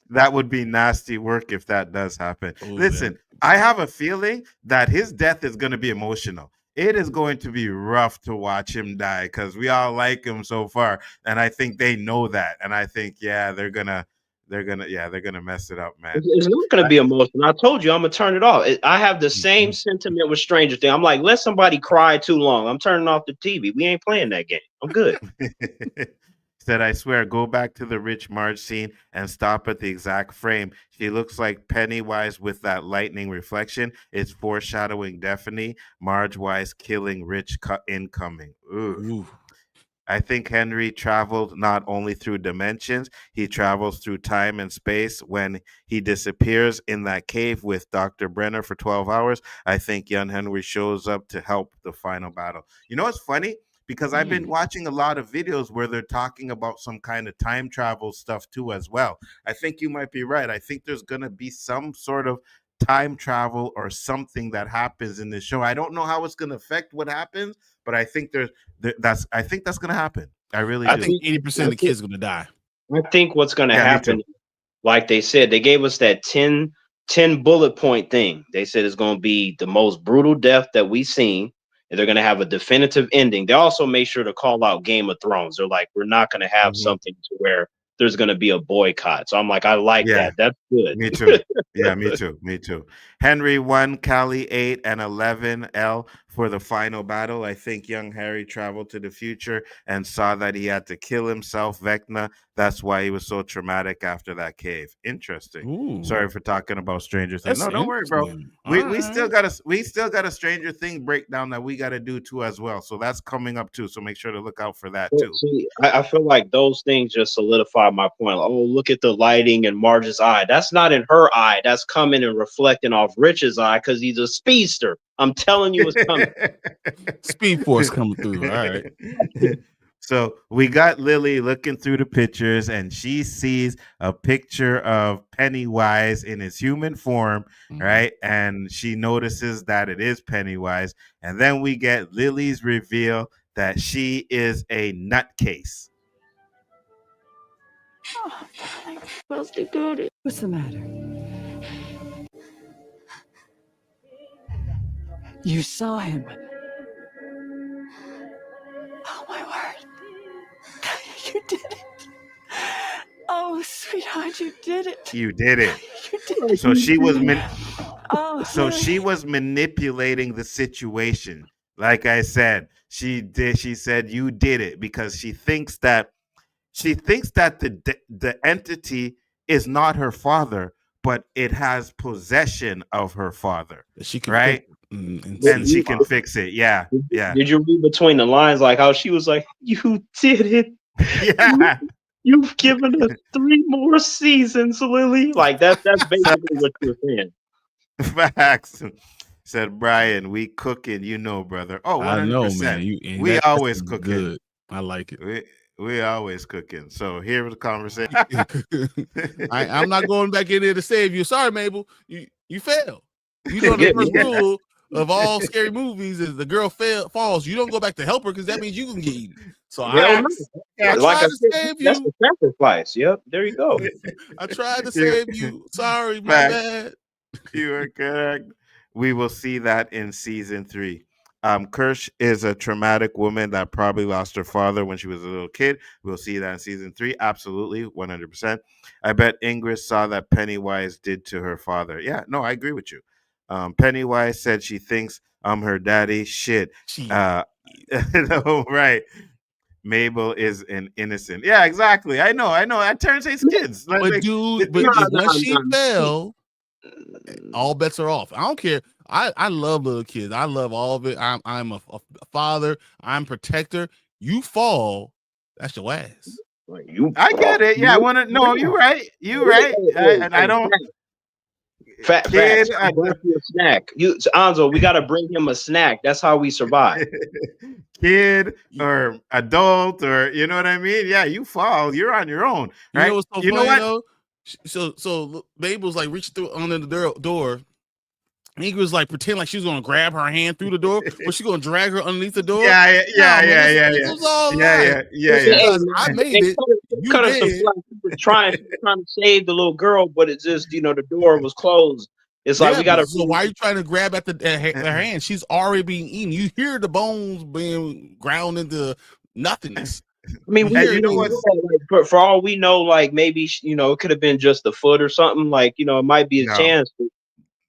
That would be nasty work if that does happen. Listen, I have a feeling that his death is going to be emotional. It is going to be rough to watch him die because we all like him so far, and I think they know that. And I think, they're gonna mess it up, man. It's not gonna be emotional. I told you I'm gonna turn it off. I have the same sentiment with Stranger Things. I'm like, let somebody cry too long. I'm turning off the TV. We ain't playing that game. I'm good. Said, I swear, go back to the Rich Marge scene and stop at the exact frame. She looks like Pennywise with that lightning reflection. It's foreshadowing Daphne. Marge Wise killing Rich incoming. Ooh. I think Henry traveled not only through dimensions, he travels through time and space. When he disappears in that cave with Dr. Brenner for 12 hours, I think young Henry shows up to help the final battle. You know what's funny? Because I've been watching a lot of videos where they're talking about some kind of time travel stuff too as well. I think you might be right. I think there's going to be some sort of time travel or something that happens in this show. I don't know how it's going to affect what happens, but I think that's going to happen. I think 80% of the kids are going to die. I think what's going to happen, like they said, they gave us that 10 10 bullet point thing. They said it's going to be the most brutal death that we've seen, and they're going to have a definitive ending. They also made sure to call out Game of Thrones. They're like, we're not going to have something to where there's going to be a boycott. So I'm like, I like that. That's good. Me too. Yeah, me too. Me too. Henry 1, Callie 8, and 11 L for the final battle. I think young Harry traveled to the future and saw that he had to kill himself, Vecna. That's why he was so traumatic after that cave. Interesting. Ooh. Sorry for talking about Stranger Things. That's No, don't worry, bro. interesting. We still got a Stranger Thing breakdown that we got to do too as well. So that's coming up too. So make sure to look out for that too. See, I feel like those things just solidify my point. Like, oh, look at the lighting in Marge's eye. That's not in her eye. That's coming and reflecting off Rich's eye because he's a speedster. I'm telling you, it's coming. Speed Force coming through. All right. So we got Lilly looking through the pictures, and she sees a picture of Pennywise in his human form, right? And she notices that it is Pennywise. And then we get Lily's reveal that she is a nutcase. Oh, I'm supposed to go to. What's the matter? You saw him. Oh, my word. You did it. Oh, sweetheart, you did it. You did it. You did it. So she was Harry. was manipulating the situation. Like I said, she said you did it because she thinks that the entity is not her father, but it has possession of her father. She can right? And she can fix it. Yeah. Yeah. Did you read between the lines like how she was like, "You did it. Yeah. You've given us 3 more seasons, Lilly." Like that's basically what you're saying. Facts. Said Brian, we cooking, brother. Oh, 100%. I know, man. We always cooking. Good. I like it. We always cooking. So here was the conversation. I'm not going back in there to save you. Sorry, Mabel. You failed. You know the first rule of all scary movies is the girl falls. You don't go back to help her because that means you can get eaten. So I tried to save you. That's the sacrifice. Yep, there you go. I tried to save you. Sorry, my bad. You are correct. We will see that in season 3. Kirsch is a traumatic woman that probably lost her father when she was a little kid. We'll see that in season 3. Absolutely, 100%. I bet Ingrid saw that Pennywise did to her father. Yeah, no, I agree with you. Pennywise said she thinks I'm her daddy. Shit. No, right. Mabel is an innocent. Yeah, exactly. I know. That turns his kids. But once she fell, all bets are off. I don't care. I love little kids. I love all of it. I'm a father. I'm protector. You fall, that's your ass. I get it. Yeah, you're right. You're right. I don't. Fat kid, I bring you a snack. Anzo, we gotta bring him a snack. That's how we survive. Kid or adult, or you know what I mean? Yeah, you fall. You're on your own. Right? You know what's so funny though? So Mabel's like reaching through under the door. Ingrid was like pretend like she was gonna grab her hand through the door, but she's gonna drag her underneath the door. Yeah. I made it. You cut us some slack. Trying to save the little girl, but it's just the door was closed. It's like we gotta. So why are you trying to grab at her hand? She's already being eaten. You hear the bones being ground into nothingness. I mean, for all we know, like maybe it could have been just the foot or something. Like it might be a chance.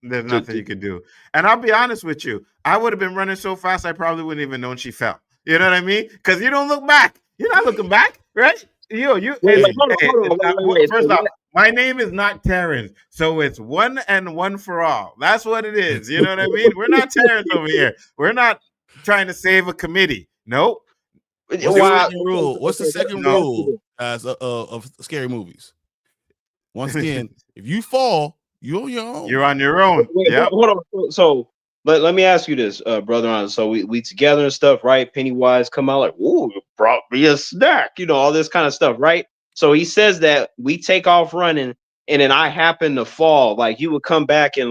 There's nothing you could do. And I'll be honest with you, I would have been running so fast I probably wouldn't even known she fell. You know what I mean? Because you don't look back. You're not looking back, right? Hold on. First off, my name is not Terrence, so it's one and one for all. That's what it is. You know what I mean? We're not Terrence over here. We're not trying to save a committee. Nope. What's the second rule of scary movies? Once again, if you fall, you're on your own. You're on your own. Yeah. Hold on. So let me ask you this, brother. So we together and stuff, right? Pennywise come out like, "Ooh, you brought me a snack," all this kind of stuff, right? So he says that we take off running, and then I happen to fall. Like you would come back and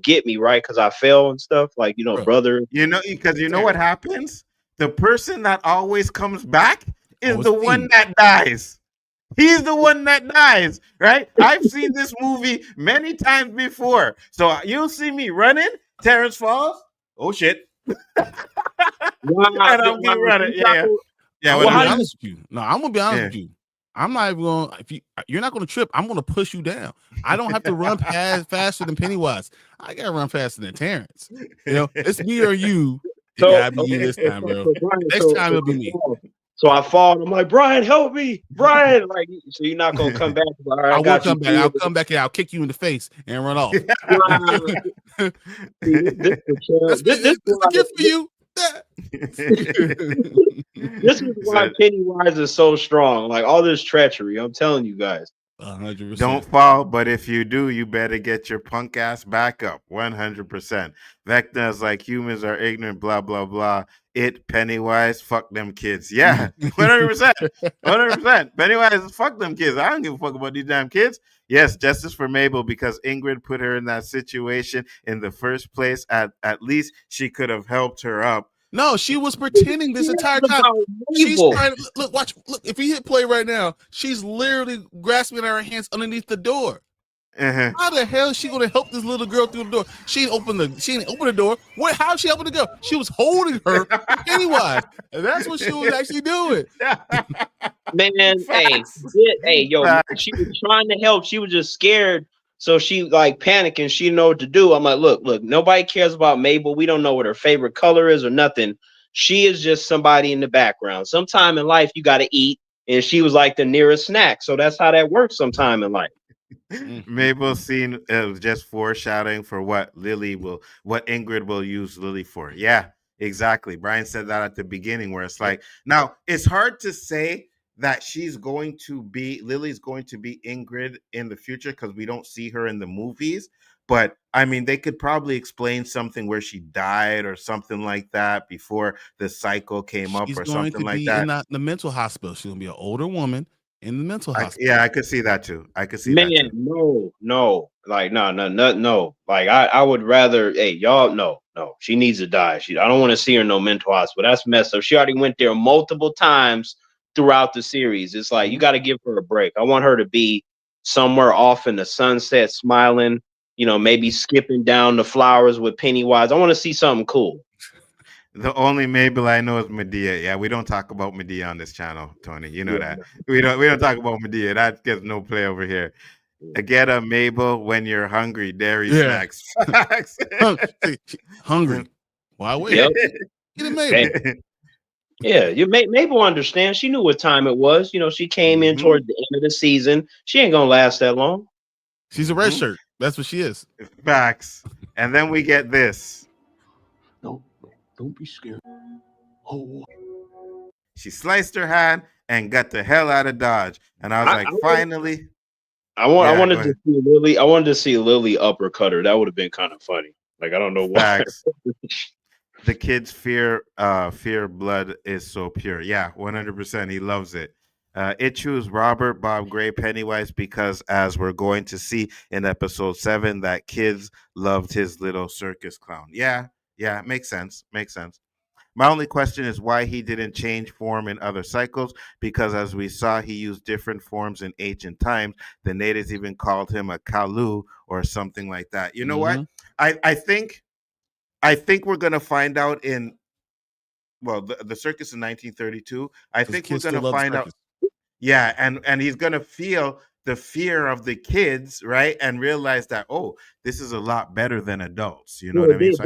get me, right? Because I fell and stuff. Like brother. Because what happens? The person that always comes back is the one that dies. He's the one that dies, right? I've seen this movie many times before. So you'll see me running, Terrence falls. Oh shit. Wow, And I'm keep running. you not Yeah. gonna- Yeah. I'm What gonna be happened? honest with you. No, I'm gonna be honest Yeah. with you. I'm not even going. You're not gonna trip, I'm gonna push you down. I don't have to run faster than Pennywise. I gotta run faster than Terrence. It's me or you. It So gotta be you this time, bro. Brian, Next time it'll be me. So I fall and I'm like, Brian, help me, Brian. Like, so you're not gonna come back. All right, I I will got you. come back. I'll come back and I'll kick you in the face and run off. Wow. See, this That's a gift for you. This is why Pennywise is so strong. Like all this treachery, I'm telling you guys. 100%. Don't fall, but if you do, you better get your punk ass back up. 100%. Vecna's like humans are ignorant, blah, blah, blah. Pennywise, fuck them kids. Yeah, 100%. 100%. Pennywise, fuck them kids. I don't give a fuck about these damn kids. Yes, justice for Mabel because Ingrid put her in that situation in the first place. At least she could have helped her up. No, she was pretending this entire time. She's trying to look. If we hit play right now, she's literally grasping her hands underneath the door. Uh-huh. How the hell is she going to help this little girl through the door? She didn't open the door. How is she helping the girl? She was holding her Pennywise, and that's what she was actually doing. Man, she was trying to help. She was just scared. So she like panicking. She didn't know what to do. I'm like, look, nobody cares about Mabel. We don't know what her favorite color is or nothing. She is just somebody in the background. Sometime in life, you got to eat. And she was like the nearest snack. So that's how that works sometime in life. Mabel's scene was just foreshadowing for what Ingrid will use Lilly for. Yeah, exactly. Brian said that at the beginning where it's like, now it's hard to say that Lilly's going to be Ingrid in the future because we don't see her in the movies. But I mean, they could probably explain something where she died or something like that before the cycle came up or something like that. In the mental hospital. She's gonna be an older woman in the mental hospital. Yeah, I could see that too. That too. No. Like, no. Like, I would rather, y'all, no. She needs to die. I don't want to see her in no mental hospital. That's messed up. She already went there multiple times throughout the series. It's like, you got to give her a break. I want her to be somewhere off in the sunset, smiling, maybe skipping down the flowers with Pennywise. I want to see something cool. The only Mabel I know is Medea. Yeah, we don't talk about Medea on this channel, Tony. You know that. We don't talk about Medea. That gets no play over here. Get a Mabel when you're hungry. Derry snacks. Hungry. Why wait? Yep. Get a Mabel. Yeah, Mabel understands. She knew what time it was. She came in towards the end of the season. She ain't gonna last that long. She's a red shirt. That's what she is. Facts. And then we get this. No, don't be scared. Oh. She sliced her hand and got the hell out of Dodge. And I was finally. I wanted to see Lilly. I wanted to see Lilly uppercut her. That would have been kind of funny. Like, I don't know why. Facts. The kid's fear blood is so pure. Yeah, 100%. He loves it. It chose Robert, Bob Gray, Pennywise because, as we're going to see in episode 7, that kids loved his little circus clown. Yeah, makes sense. My only question is why he didn't change form in other cycles, because as we saw, he used different forms in ancient times. The natives even called him a Kalu or something like that. You know what? I think we're going to find out in, the circus in 1932. I think we're going to find out. Yeah, and he's going to feel the fear of the kids, right? And realize that, this is a lot better than adults. You know what I mean? So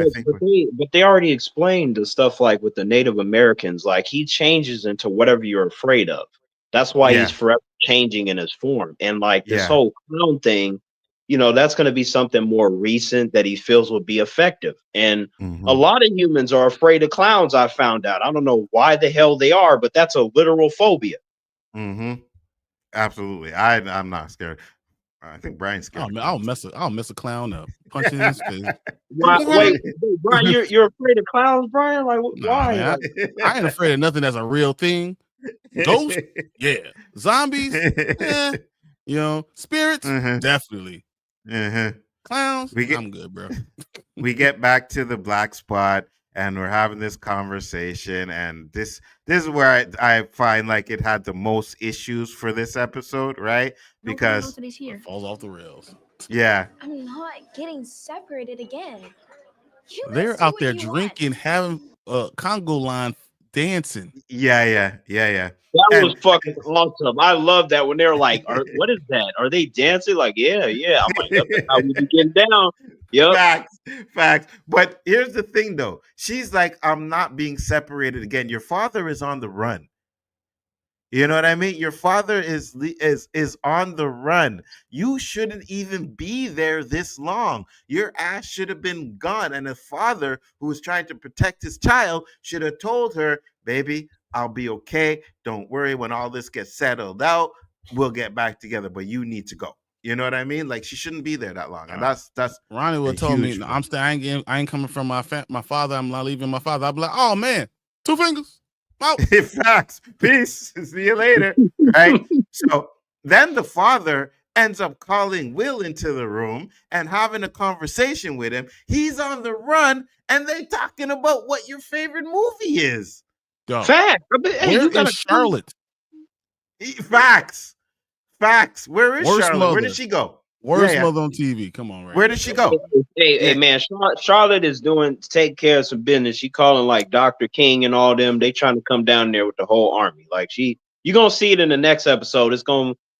but they already explained the stuff like with the Native Americans, like he changes into whatever you're afraid of. That's why he's forever changing in his form. And like this whole clown thing, that's going to be something more recent that he feels will be effective. And a lot of humans are afraid of clowns, I found out. I don't know why the hell they are, but that's a literal phobia. Absolutely. I'm not scared. I think Brian's scared. Oh man, I'll mess a clown up. Punching his face. Wait, Brian, you're afraid of clowns, Brian? Like, why? Man, I ain't afraid of nothing that's a real thing. Ghosts, yeah. Zombies, spirits, definitely. Clowns, I'm good, bro. We get back to the black spot, and we're having this conversation, and this is where I find like it had the most issues for this episode, right? Nobody knows Because that he's here. It falls off the rails. yeah, I'm not getting separated again. You guys They're do out what there you drinking, want. having a Congo line, dancing. yeah. That And was fucking awesome. I love that when they're like, what is that? Are they dancing? Like, yeah. I'm like, yep, that's how we be getting down. Yep. facts. But here's the thing, though. She's like, I'm not being separated again. Your father is on the run. You know what I mean? Your father is on the run. You shouldn't even be there this long. Your ass should have been gone. And the father who was trying to protect his child should have told her, baby, I'll be okay. Don't worry. When all this gets settled out, we'll get back together. But you need to go. You know what I mean? Like she shouldn't be there that long. And that's Ronnie a would told me, huge "No, I'm staying. I ain't coming from my father. I'm not leaving my father." I'd be like, "Oh man, 2 fingers." Out. Facts. Peace. See you later. Right. So then the father ends up calling Will into the room and having a conversation with him. He's on the run and they talking about what your favorite movie is. Yo, Fact. I mean, hey, where you got is Charlotte? Facts. Where is Worst Charlotte? mother. Where did she go? Worst mother on TV. Come on, right? Where did she go? Hey, man, Charlotte is take care of some business. She calling like Dr. King and all them. They trying to come down there with the whole army. Like you're gonna see it in the next episode.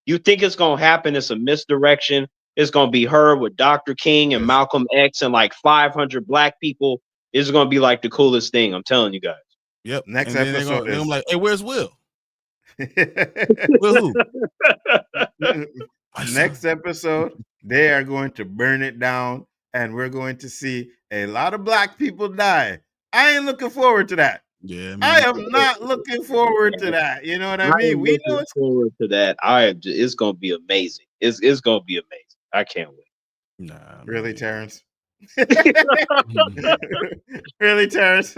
You think it's gonna happen? It's a misdirection. It's gonna be her with Dr. King and Malcolm X and like 500 black people. It's gonna be like the coolest thing. I'm telling you guys. Yep. Next and episode they're is gonna be like, "Hey, where's Will? Will who?" Next episode, they are going to burn it down, and we're going to see a lot of black people die. I ain't looking forward to that. Yeah, man. I am not looking forward to that. You know what I mean? We know it's forward to that. It's gonna be amazing. It's gonna be amazing. I can't wait. Nah, really, man. Terrence. Really, Terrence.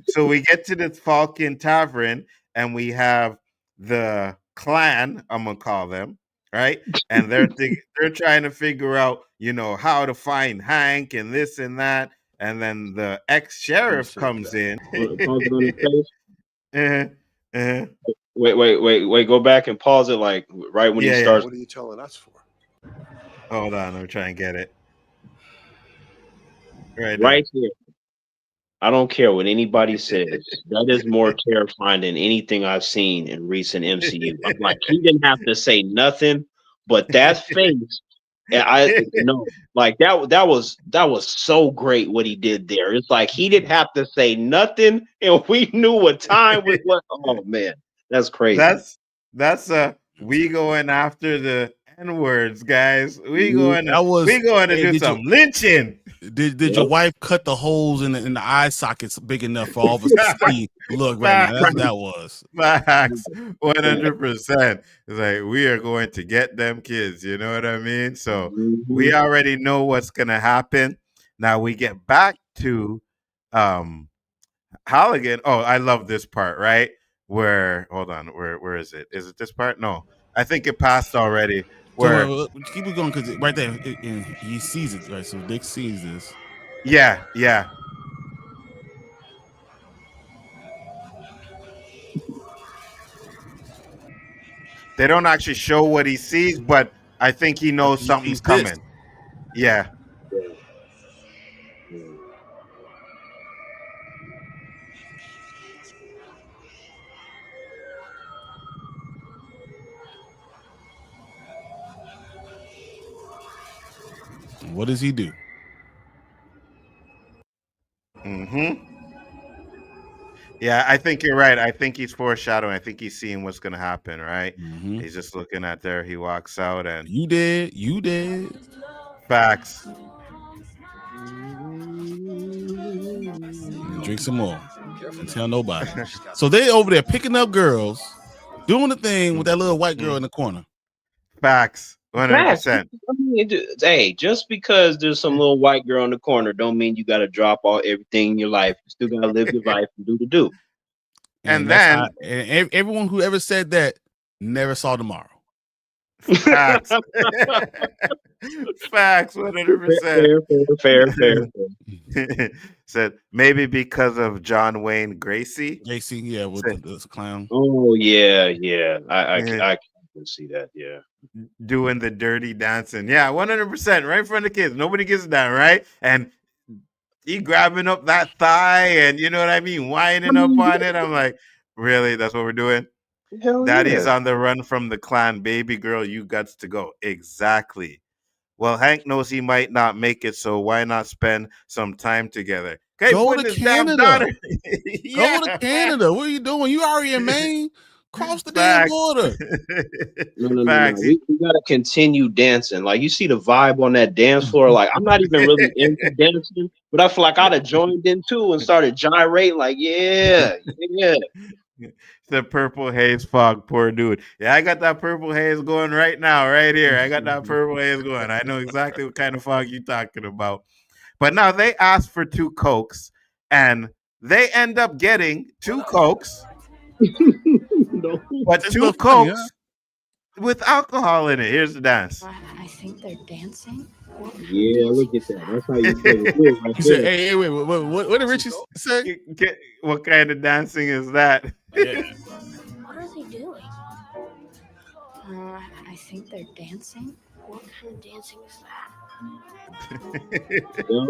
So we get to the Falcon Tavern, and we have the clan, I'm gonna call them, right? And they're trying to figure out, how to find Hank and this and that. And then the ex-sheriff comes in. Wait, go back and pause it like right when he starts. What are you telling us for? Hold on, I'm trying to get it. Right here. I don't care what anybody says. That is more terrifying than anything I've seen in recent MCU. I'm like, he didn't have to say nothing, but that face, and that was so great what he did there. It's like he didn't have to say nothing, and we knew what time was what. Oh man, that's crazy. That's we going after the N-words, guys. We going to do some lynching. Did your wife cut the holes in the eye sockets big enough for all of us to see? Look right now, that was facts. 100%. It's like we are going to get them kids. You know what I mean? So we already know what's gonna happen. Now we get back to Halligan. Oh, I love this part, right? Where hold on, where is it? Is it this part? No, I think it passed already. Where keep it going because right there he sees it, right? So Dick sees this. Yeah. They don't actually show what he sees, but I think he knows something's coming. Yeah. What does he do? Yeah, I think you're right. I think he's foreshadowing. I think he's seeing what's gonna happen, right? He's just looking at there. He walks out and you did. Facts. Drink some more. And tell nobody. So they over there picking up girls, doing the thing with that little white girl in the corner. Facts. 100%. Hey, just because there's some little white girl in the corner, don't mean you got to drop everything in your life. You still got to live your life and do the do. And then everyone who ever said that never saw tomorrow. Facts. Facts, 100%. Fair. Said maybe because of John Wayne Gracie. JC, yeah, with Said, the clown. Oh yeah. I Yeah. can see that. Yeah. Doing the dirty dancing. Yeah, 100%. Right in front of the kids. Nobody gets that, right? And he grabbing up that thigh and you know what I mean, winding up on it. I'm like, really? That's what we're doing? Hell Daddy's yeah. on the run from the clan. Baby girl, you got to go. Exactly. Well, Hank knows he might not make it, so why not spend some time together? Okay, Go putting to his damn Canada. daughter. Go to Canada. What are you doing? You already in Maine. Cross the damn Facts. border. No. Facts. We gotta continue dancing. Like you see the vibe on that dance floor. Like I'm not even really into dancing, but I feel like I'd have joined in too and started gyrating. Like yeah. The purple haze fog, poor dude. Yeah, I got that purple haze going right now, right here. I got that purple haze going. I know exactly what kind of fog you're talking about. But now they asked for 2 Cokes, and they end up getting 2 Cokes, No. but It's 2 so funny, Cokes with alcohol in it. Here's the dance. I think they're dancing. Yeah, look at that. That's how you feel it feels right He said, there. hey, wait, what did Richie say? What kind of dancing is that? Yeah. What are they doing? I think they're dancing. What kind of dancing is that? Yep.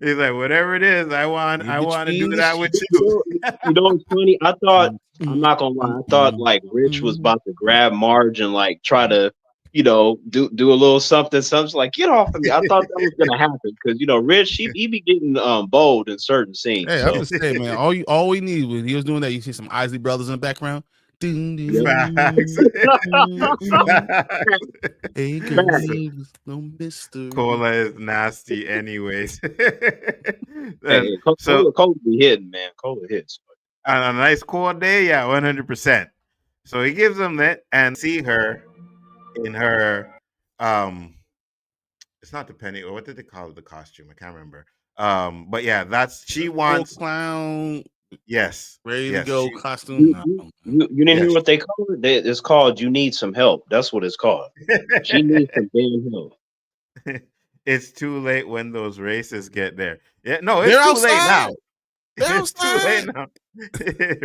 He's like, whatever it is, I want to do that with you. You know what's funny? I thought I'm not gonna lie. I thought like Rich was about to grab Marge and like try to, do a little something. Like, get off of me. I thought that was gonna happen because Rich he be getting bold in certain scenes. Hey, so. I'm just saying, man. All we need when he was doing that, you see some Isley Brothers in the background. Ding, ding, Facts. hey, girls, no mystery. Cola is nasty, anyways. Hey, Cola be hitting, man. Cola hits. On a nice cold day, yeah, 100%. So he gives them that and see her in her it's not the penny, or what did they call it, the costume? I can't remember. But yeah, she wants clown. Yes. Ready yes, to go she- costume. You didn't hear Yes. what they call it? It's called "You Need Some Help." That's what it's called. She needs some damn help. It's too late when those races get there. Yeah, no, it's They're too outside. late now. They're It's too late now.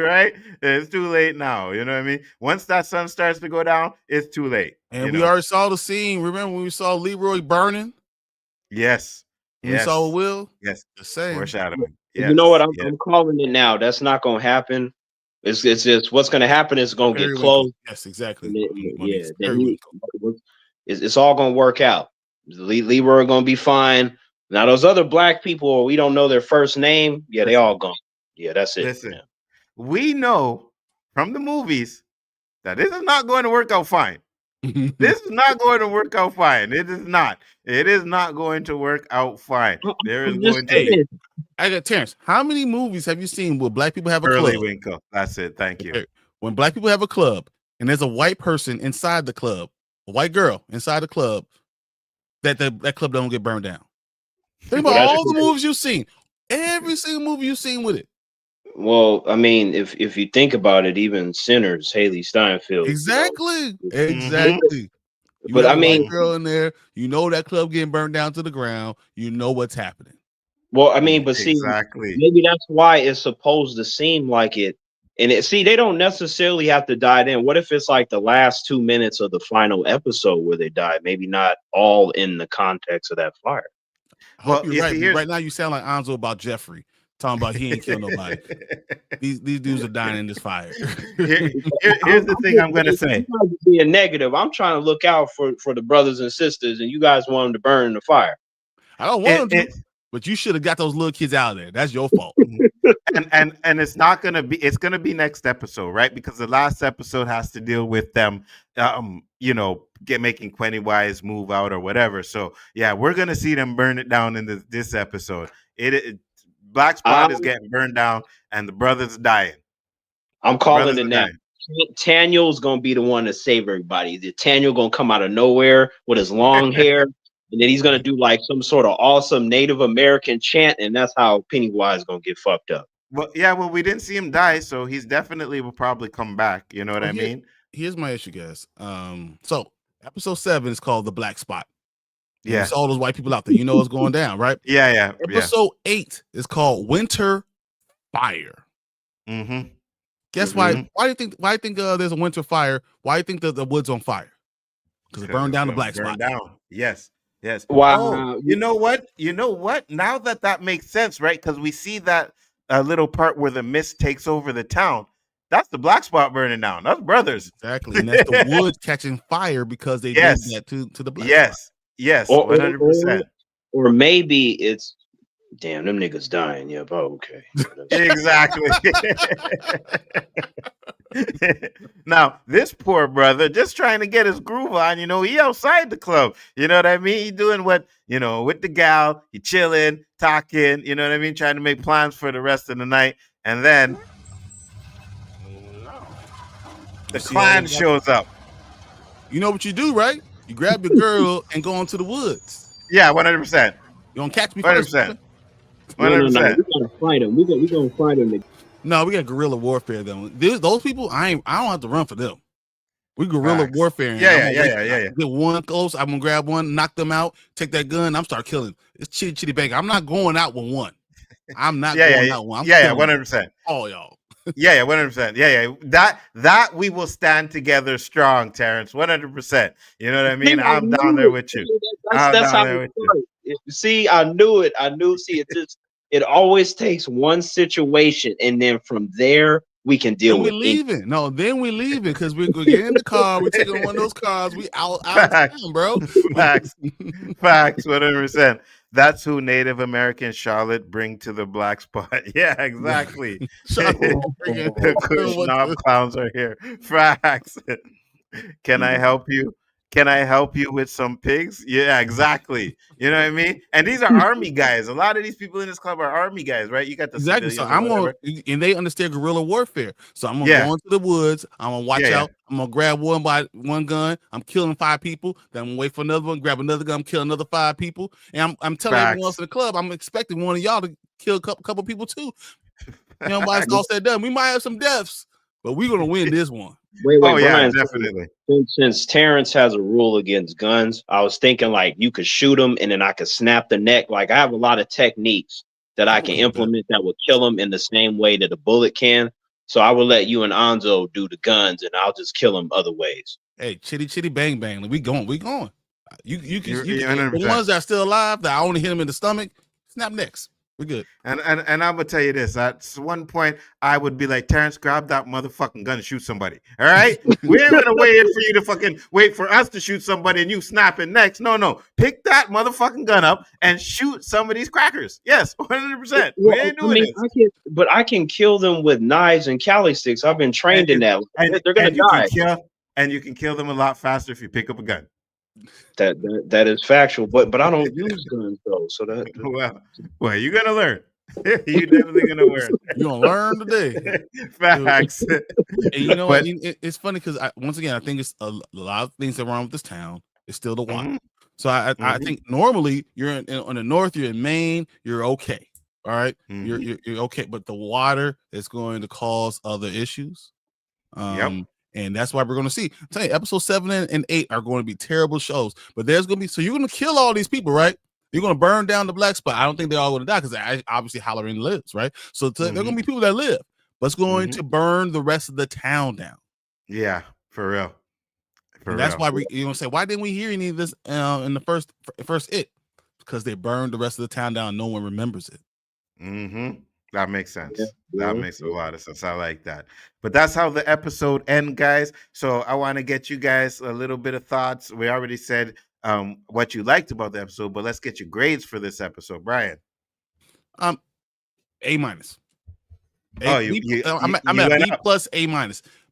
Right? It's too late now. You know what I mean? Once that sun starts to go down, it's too late. And we already saw the scene. Remember when we saw Leroy burning? Yes. And we saw Will? Yes. Just saying. Foreshadowing. You know what? I'm yes. calling it now. That's not gonna happen. It's just what's gonna happen is gonna get close. Yes, exactly. It's all gonna work out. Leroy gonna be fine. Now those other black people, we don't know their first name. Yeah, they all gone. Yeah, that's it. Listen, yeah. We know from the movies that this is not going to work out fine. This is not going to work out fine. It is not. It is not going to work out fine. There is going to be. I got Terrence. How many movies have you seen where black people have a Early club? Winkle. That's it. Thank you. When black people have a club and there's a white person inside the club, a white girl inside the club, that club don't get burned down. Think about all the movies you've seen. Every single movie you've seen with it. Well, I mean, if you think about it, even Sinners, Haley Steinfeld. Exactly. Exactly. But I mean, white girl in there, that club getting burned down to the ground. You know what's happening. Well, I mean, but see, maybe that's why it's supposed to seem like it. And they don't necessarily have to die then. What if it's like the last 2 minutes of the final episode where they die? Maybe not all in the context of that fire. I hope you're right. Right now, you sound like Anzo about Jeffrey, talking about he ain't killed nobody. These dudes are dying in this fire. Here's the thing I'm going to say. Be a negative. I'm trying to look out for the brothers and sisters, and you guys want them to burn in the fire. I don't want them to. But you should have got those little kids out of there. That's your fault. and it's not gonna be. It's gonna be next episode, right? Because the last episode has to deal with them, making Pennywise move out or whatever. So yeah, we're gonna see them burn it down in this episode. Black Spot is getting burned down, and the brothers dying. I'm calling it now. Taniel's gonna be the one to save everybody. Taniel gonna come out of nowhere with his long hair. And then he's gonna do like some sort of awesome Native American chant, and that's how Pennywise is gonna get fucked up. Well, we didn't see him die, so he's definitely will probably come back. You know what I mean? Here's my issue, guys. So Episode 7 is called The Black Spot. Yeah. It's all those white people out there. You know what's going down, right? Yeah. Episode 8 is called Winter Fire. Mm-hmm. Guess why? Why do you think there's a winter fire? Why do you think the wood's on fire? Because it burned down the black spot. Down. Yes. Wow. Oh, you know what? Now that makes sense, right? Because we see that little part where the mist takes over the town. That's the black spot burning down. That's brothers. Exactly. And that's the wood catching fire because they did that to the black spot. Yes. 100%. Or maybe it's damn, them niggas dying. Yep. Oh, okay. Exactly. Now, this poor brother just trying to get his groove on, he outside the club. You know what I mean? He doing what, with the gal, he chilling, talking, you know what I mean? Trying to make plans for the rest of the night. And then the clan shows up. You know what you do, right? You grab your girl and go into the woods. Yeah, 100%. You gonna catch me 100%. 100%. No, we're gonna fight him. We're gonna fight him. No, we got guerrilla warfare though. Those people, I don't have to run for them. We guerrilla warfare. Yeah. Get one close. I'm gonna grab one, knock them out, take that gun. I'm start killing. It's chitty bang. I'm not going out with one. I'm not going out with one. 100%. All y'all. 100%. That we will stand together strong, Terrence. 100%. You know what I mean? I'm down there with you. That's how it works. See, I knew it. See, it always takes one situation, and then from there we can deal with it. Then we leaving because we're gonna get in the car. We're taking one of those cars. We out of town, bro. Facts. 100%. That's who Native American Charlotte bring to the black spot. Yeah, exactly. The Kush knob clowns are here. Facts. Can I help you? Can I help you with some pigs? Yeah, exactly. You know what I mean? And these are army guys. A lot of these people in this club are army guys, right? You got the exactly. So I'm going, and they understand guerrilla warfare. So I'm gonna go into the woods. I'm gonna watch out. I'm gonna grab one gun. I'm killing 5 people. Then I'm gonna wait for another one. Grab another gun. I'm killing another 5 people. And I'm telling everyone else in the club, I'm expecting one of y'all to kill a couple people too. You know, by it's all said and done, we might have some deaths, but we're gonna win this one. Wait, Brian, definitely. Since Terrence has a rule against guns, I was thinking like you could shoot him and then I could snap the neck. Like I have a lot of techniques that I can implement that will kill him in the same way that a bullet can. So I will let you and Anzo do the guns, and I'll just kill him other ways. Hey, chitty bang bang, we going. You can the ones that are still alive that I only hit them in the stomach. Snap necks. We're good. And I'm gonna tell you this. At one point, I would be like, Terrence, grab that motherfucking gun and shoot somebody. All right? We ain't gonna wait for you to fucking wait for us to shoot somebody and you snapping next. No. Pick that motherfucking gun up and shoot some of these crackers. Yes, 100%. We ain't doing this. I can kill them with knives and Cali sticks. I've been trained in that. And they're gonna die. And you can kill them a lot faster if you pick up a gun. That is factual, but I don't use guns though. So that well, you're gonna learn. You're definitely gonna learn. You're gonna learn today. Facts. And you know what? It's funny because once again, I think it's a lot of things that are wrong with this town. It's still the water. So I think normally you're on the north, you're in Maine, you're okay. All right, you're okay, but the water is going to cause other issues. And that's why we're going to see. I'm telling you, episode 7 and 8 are going to be terrible shows. But there's going to be, so you're going to kill all these people, right? You're going to burn down the black spot. I don't think they're all going to die because obviously Hallorann lives, right? So there are going to be people that live, but it's going to burn the rest of the town down. Yeah, for real. That's why you're going to say, why didn't we hear any of this in the first It? Because they burned the rest of the town down. No one remembers it. That makes sense. That makes a lot of sense. I like that. But that's how the episode ends, guys. So I want to get you guys a little bit of thoughts. We already said what you liked about the episode, but let's get your grades for this episode, Brian. A-. I'm at B plus A-.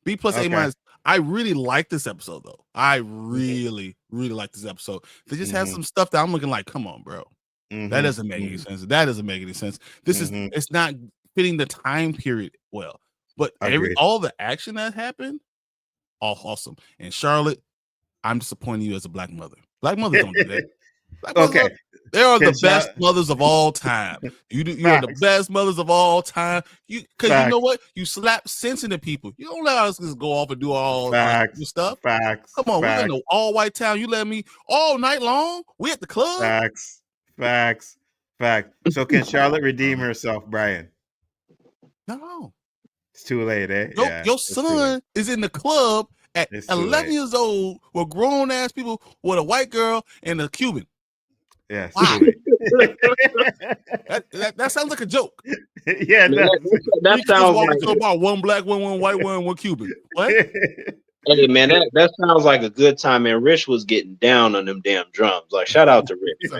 B plus A-. I really like this episode though. I really like this episode. They just had some stuff that I'm looking like, come on, bro. That doesn't make any sense. That doesn't make any sense. This is it's not fitting the time period well. But all the action that happened, all awesome. And Charlotte, I'm disappointing you as a black mother. Black mothers don't do that. Okay. They are the Can best Char- mothers of all time. You are the Facts. best mothers of all time. Because you know Facts. what? You slap sense into people. You don't let us just go off and do all Facts. stuff. Facts. Come on, we're in Facts. an all-white town. You let me all night long? We at the club? Facts. Facts. Facts. So can Charlotte redeem herself, Brian? No. It's too late, eh? Your It's too late. son is in the club at It's too 11 late. years old with grown-ass people with a white girl and a Cuban. Yeah, it's Wow. too late. That sounds like a joke. Yeah, that sounds like about one black one, one white one, one Cuban. What? Hey man, that sounds like a good time. Man, Rich was getting down on them damn drums. Like, shout out to Rich.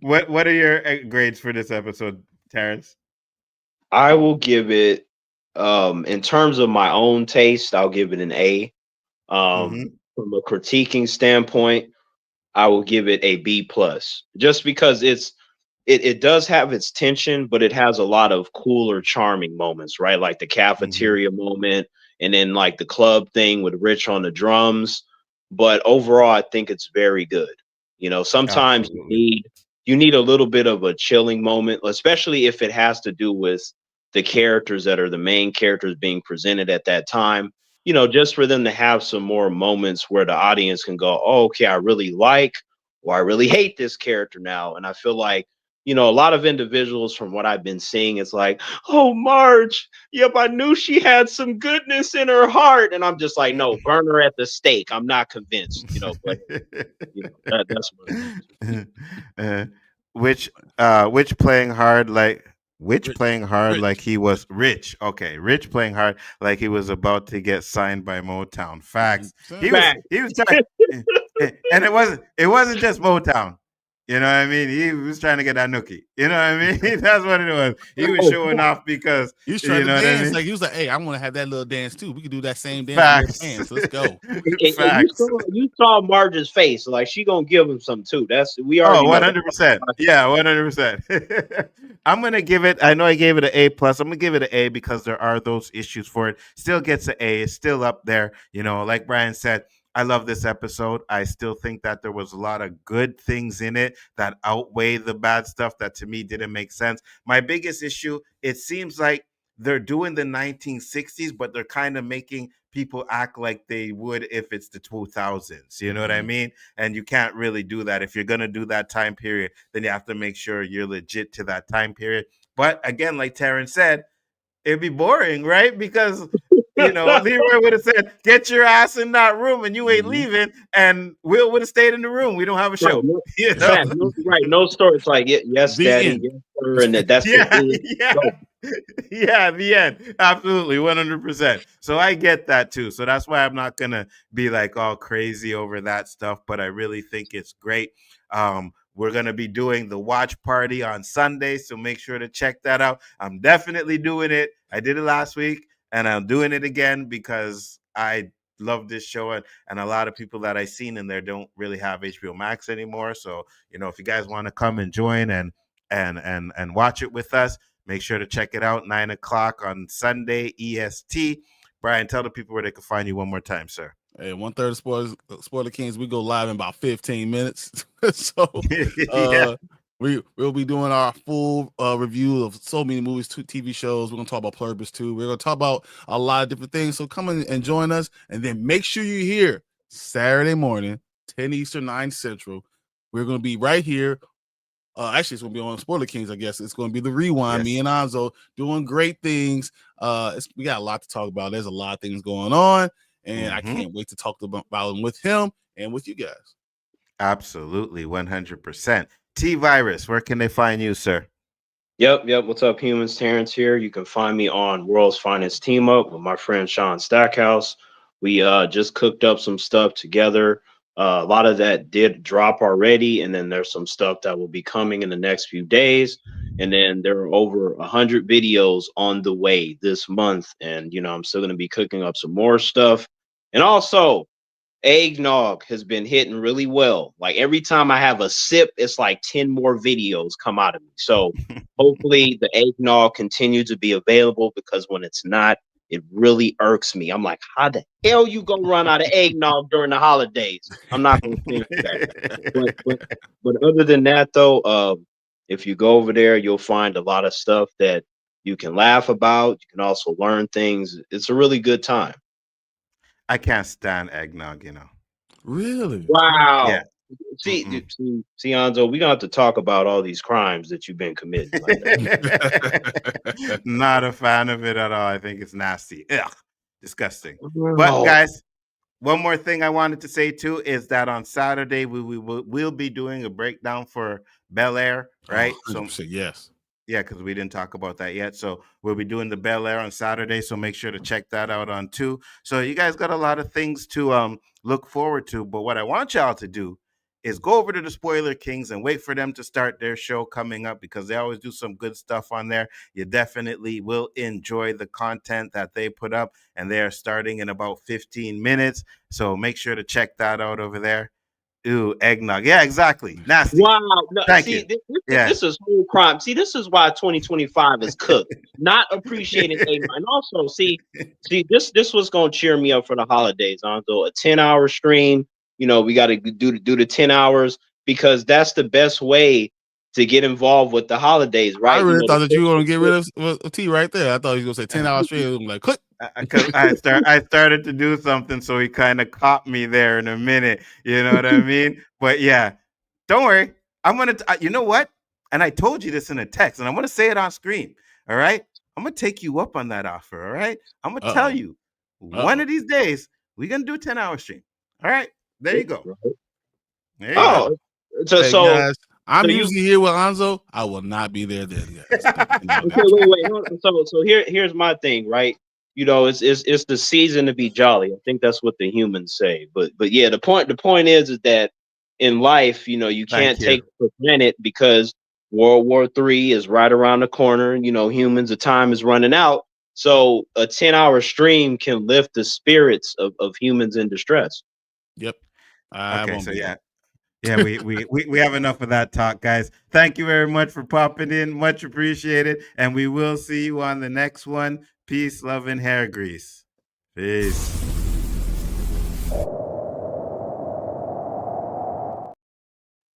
What are your grades for this episode, Terrence? I will give it, in terms of my own taste, I'll give it an A. From a critiquing standpoint, I will give it a B plus, just because it does have its tension, but it has a lot of cooler, charming moments, right? Like the cafeteria moment, and then like the club thing with Rich on the drums. But overall, I think it's very good. You know, sometimes you need a little bit of a chilling moment, especially if it has to do with the characters that are the main characters being presented at that time. You know, just for them to have some more moments where the audience can go, oh, okay, I really like or I really hate this character now. And I feel like, you know, a lot of individuals from what I've been seeing, it's like, oh, Marge, yep, I knew she had some goodness in her heart. And I'm just like, no, burn her at the stake. I'm not convinced, you know, but you know, that's what which playing hard like Rich. playing hard like he was Rich. Okay, Rich playing hard like he was about to get signed by Motown. Facts. He was trying, and it wasn't just Motown. You know what I mean? He was trying to get that nookie. You know what I mean? That's what it was. He was showing off because he was trying you know to dance. what I mean? Like he was like, "Hey, I want to have that little dance too. We could do that same dance Facts. with hands. Let's go." Facts. You saw Marge's face, like she gonna give him some too. We already 100%. Yeah, 100%. I'm gonna give it. I know I gave it an A plus. I'm gonna give it an A because there are those issues for it. Still gets an A. It's still up there. You know, like Brian said. I love this episode. I still think that there was a lot of good things in it that outweigh the bad stuff that to me didn't make sense. My biggest issue, it seems like they're doing the 1960s, but they're kind of making people act like they would if it's the 2000s. You know what I mean? And you can't really do that. If you're going to do that time period, then you have to make sure you're legit to that time period. But again, like Terrence said, it'd be boring, right? Because you know, Leroy would have said, "Get your ass in that room," and you ain't leaving. And Will would have stayed in the room. We don't have a show. No story. It's like, yes, daddy, yes, sir, and that's yeah, the end. Absolutely, 100%. So I get that too. So that's why I'm not gonna be like all crazy over that stuff. But I really think it's great. We're going to be doing the watch party on Sunday, so make sure to check that out. I'm definitely doing it. I did it last week, and I'm doing it again because I love this show, and a lot of people that I've seen in there don't really have HBO Max anymore. So, you know, if you guys want to come and join and watch it with us, make sure to check it out, 9 o'clock on Sunday, EST. Brian, tell the people where they can find you one more time, sir. Hey, 1/3 of Spoiler Kings. We go live in about 15 minutes. So we'll be doing our full review of so many movies, TV shows. We're gonna talk about Pluribus too. We're gonna talk about a lot of different things. So come in and join us, and then make sure you're here Saturday morning, 10 Eastern, 9 Central. We're gonna be right here. Actually, it's gonna be on Spoiler Kings. I guess it's gonna be the rewind. Yes. Me and Anzo doing great things. We got a lot to talk about. There's a lot of things going on. And I can't wait to talk about them with him and with you guys. Absolutely, 100%. T-Virus, where can they find you, sir? Yep. What's up, humans? Terrence here. You can find me on World's Finest Team Up with my friend Sean Stackhouse. We just cooked up some stuff together. A lot of that did drop already, and then there's some stuff that will be coming in the next few days. And then there are over 100 videos on the way this month. And, you know, I'm still going to be cooking up some more stuff. And also, eggnog has been hitting really well. Like every time I have a sip, it's like 10 more videos come out of me. So hopefully the eggnog continues to be available, because when it's not, it really irks me. I'm like, how the hell you gonna run out of eggnog during the holidays? I'm not gonna stand for that. But other than that though, if you go over there, you'll find a lot of stuff that you can laugh about. You can also learn things. It's a really good time. I can't stand eggnog, Really? Wow. Yeah. See, Anzo, we gonna have to talk about all these crimes that you've been committing. Like that. Not a fan of it at all. I think it's nasty. Ugh, disgusting. But Oh, guys, one more thing I wanted to say too is that on Saturday we'll be doing a breakdown for Bel Air, right? Oh, 100%, yes. Yeah, because we didn't talk about that yet. So we'll be doing the Bel Air on Saturday. So make sure to check that out on too. So you guys got a lot of things to look forward to. But what I want y'all to do is go over to the Spoiler Kings and wait for them to start their show coming up, because they always do some good stuff on there. You definitely will enjoy the content that they put up, and they are starting in about 15 minutes. So make sure to check that out over there. Ooh, eggnog. Yeah, exactly. Nasty. wow. No, Thank see, you. this is whole crime. See, this is why 2025 is cooked. Not appreciating eggnog. And also, see, this was gonna cheer me up for the holidays, Anzo. A 10-hour stream. We got to do the 10 hours, because that's the best way to get involved with the holidays, right? I really thought that you were going to get rid of T right there. I thought you were going to say 10 hours straight. I'm like, click. Because I started to do something, so he kind of caught me there in a minute. You know what I mean? But yeah, don't worry. I'm gonna. You know what? And I told you this in a text, and I'm gonna say it on screen. All right. I'm gonna take you up on that offer. All right. I'm gonna tell you, one of these days we're gonna do a 10-hour stream. All right. There you go. There you go. Hey, guys, I'm usually here with Anzo. I will not be there then, guys. Okay, wait. So here's my thing, right? It's the season to be jolly. I think that's what the humans say. But yeah, the point is that in life, you can't take it for granted, because World War III is right around the corner. Humans, the time is running out. So a 10-hour stream can lift the spirits of humans in distress. Yep. Okay, so yeah. Yeah, we have enough of that talk, guys. Thank you very much for popping in. Much appreciated. And we will see you on the next one. Peace, love, and hair grease. Peace.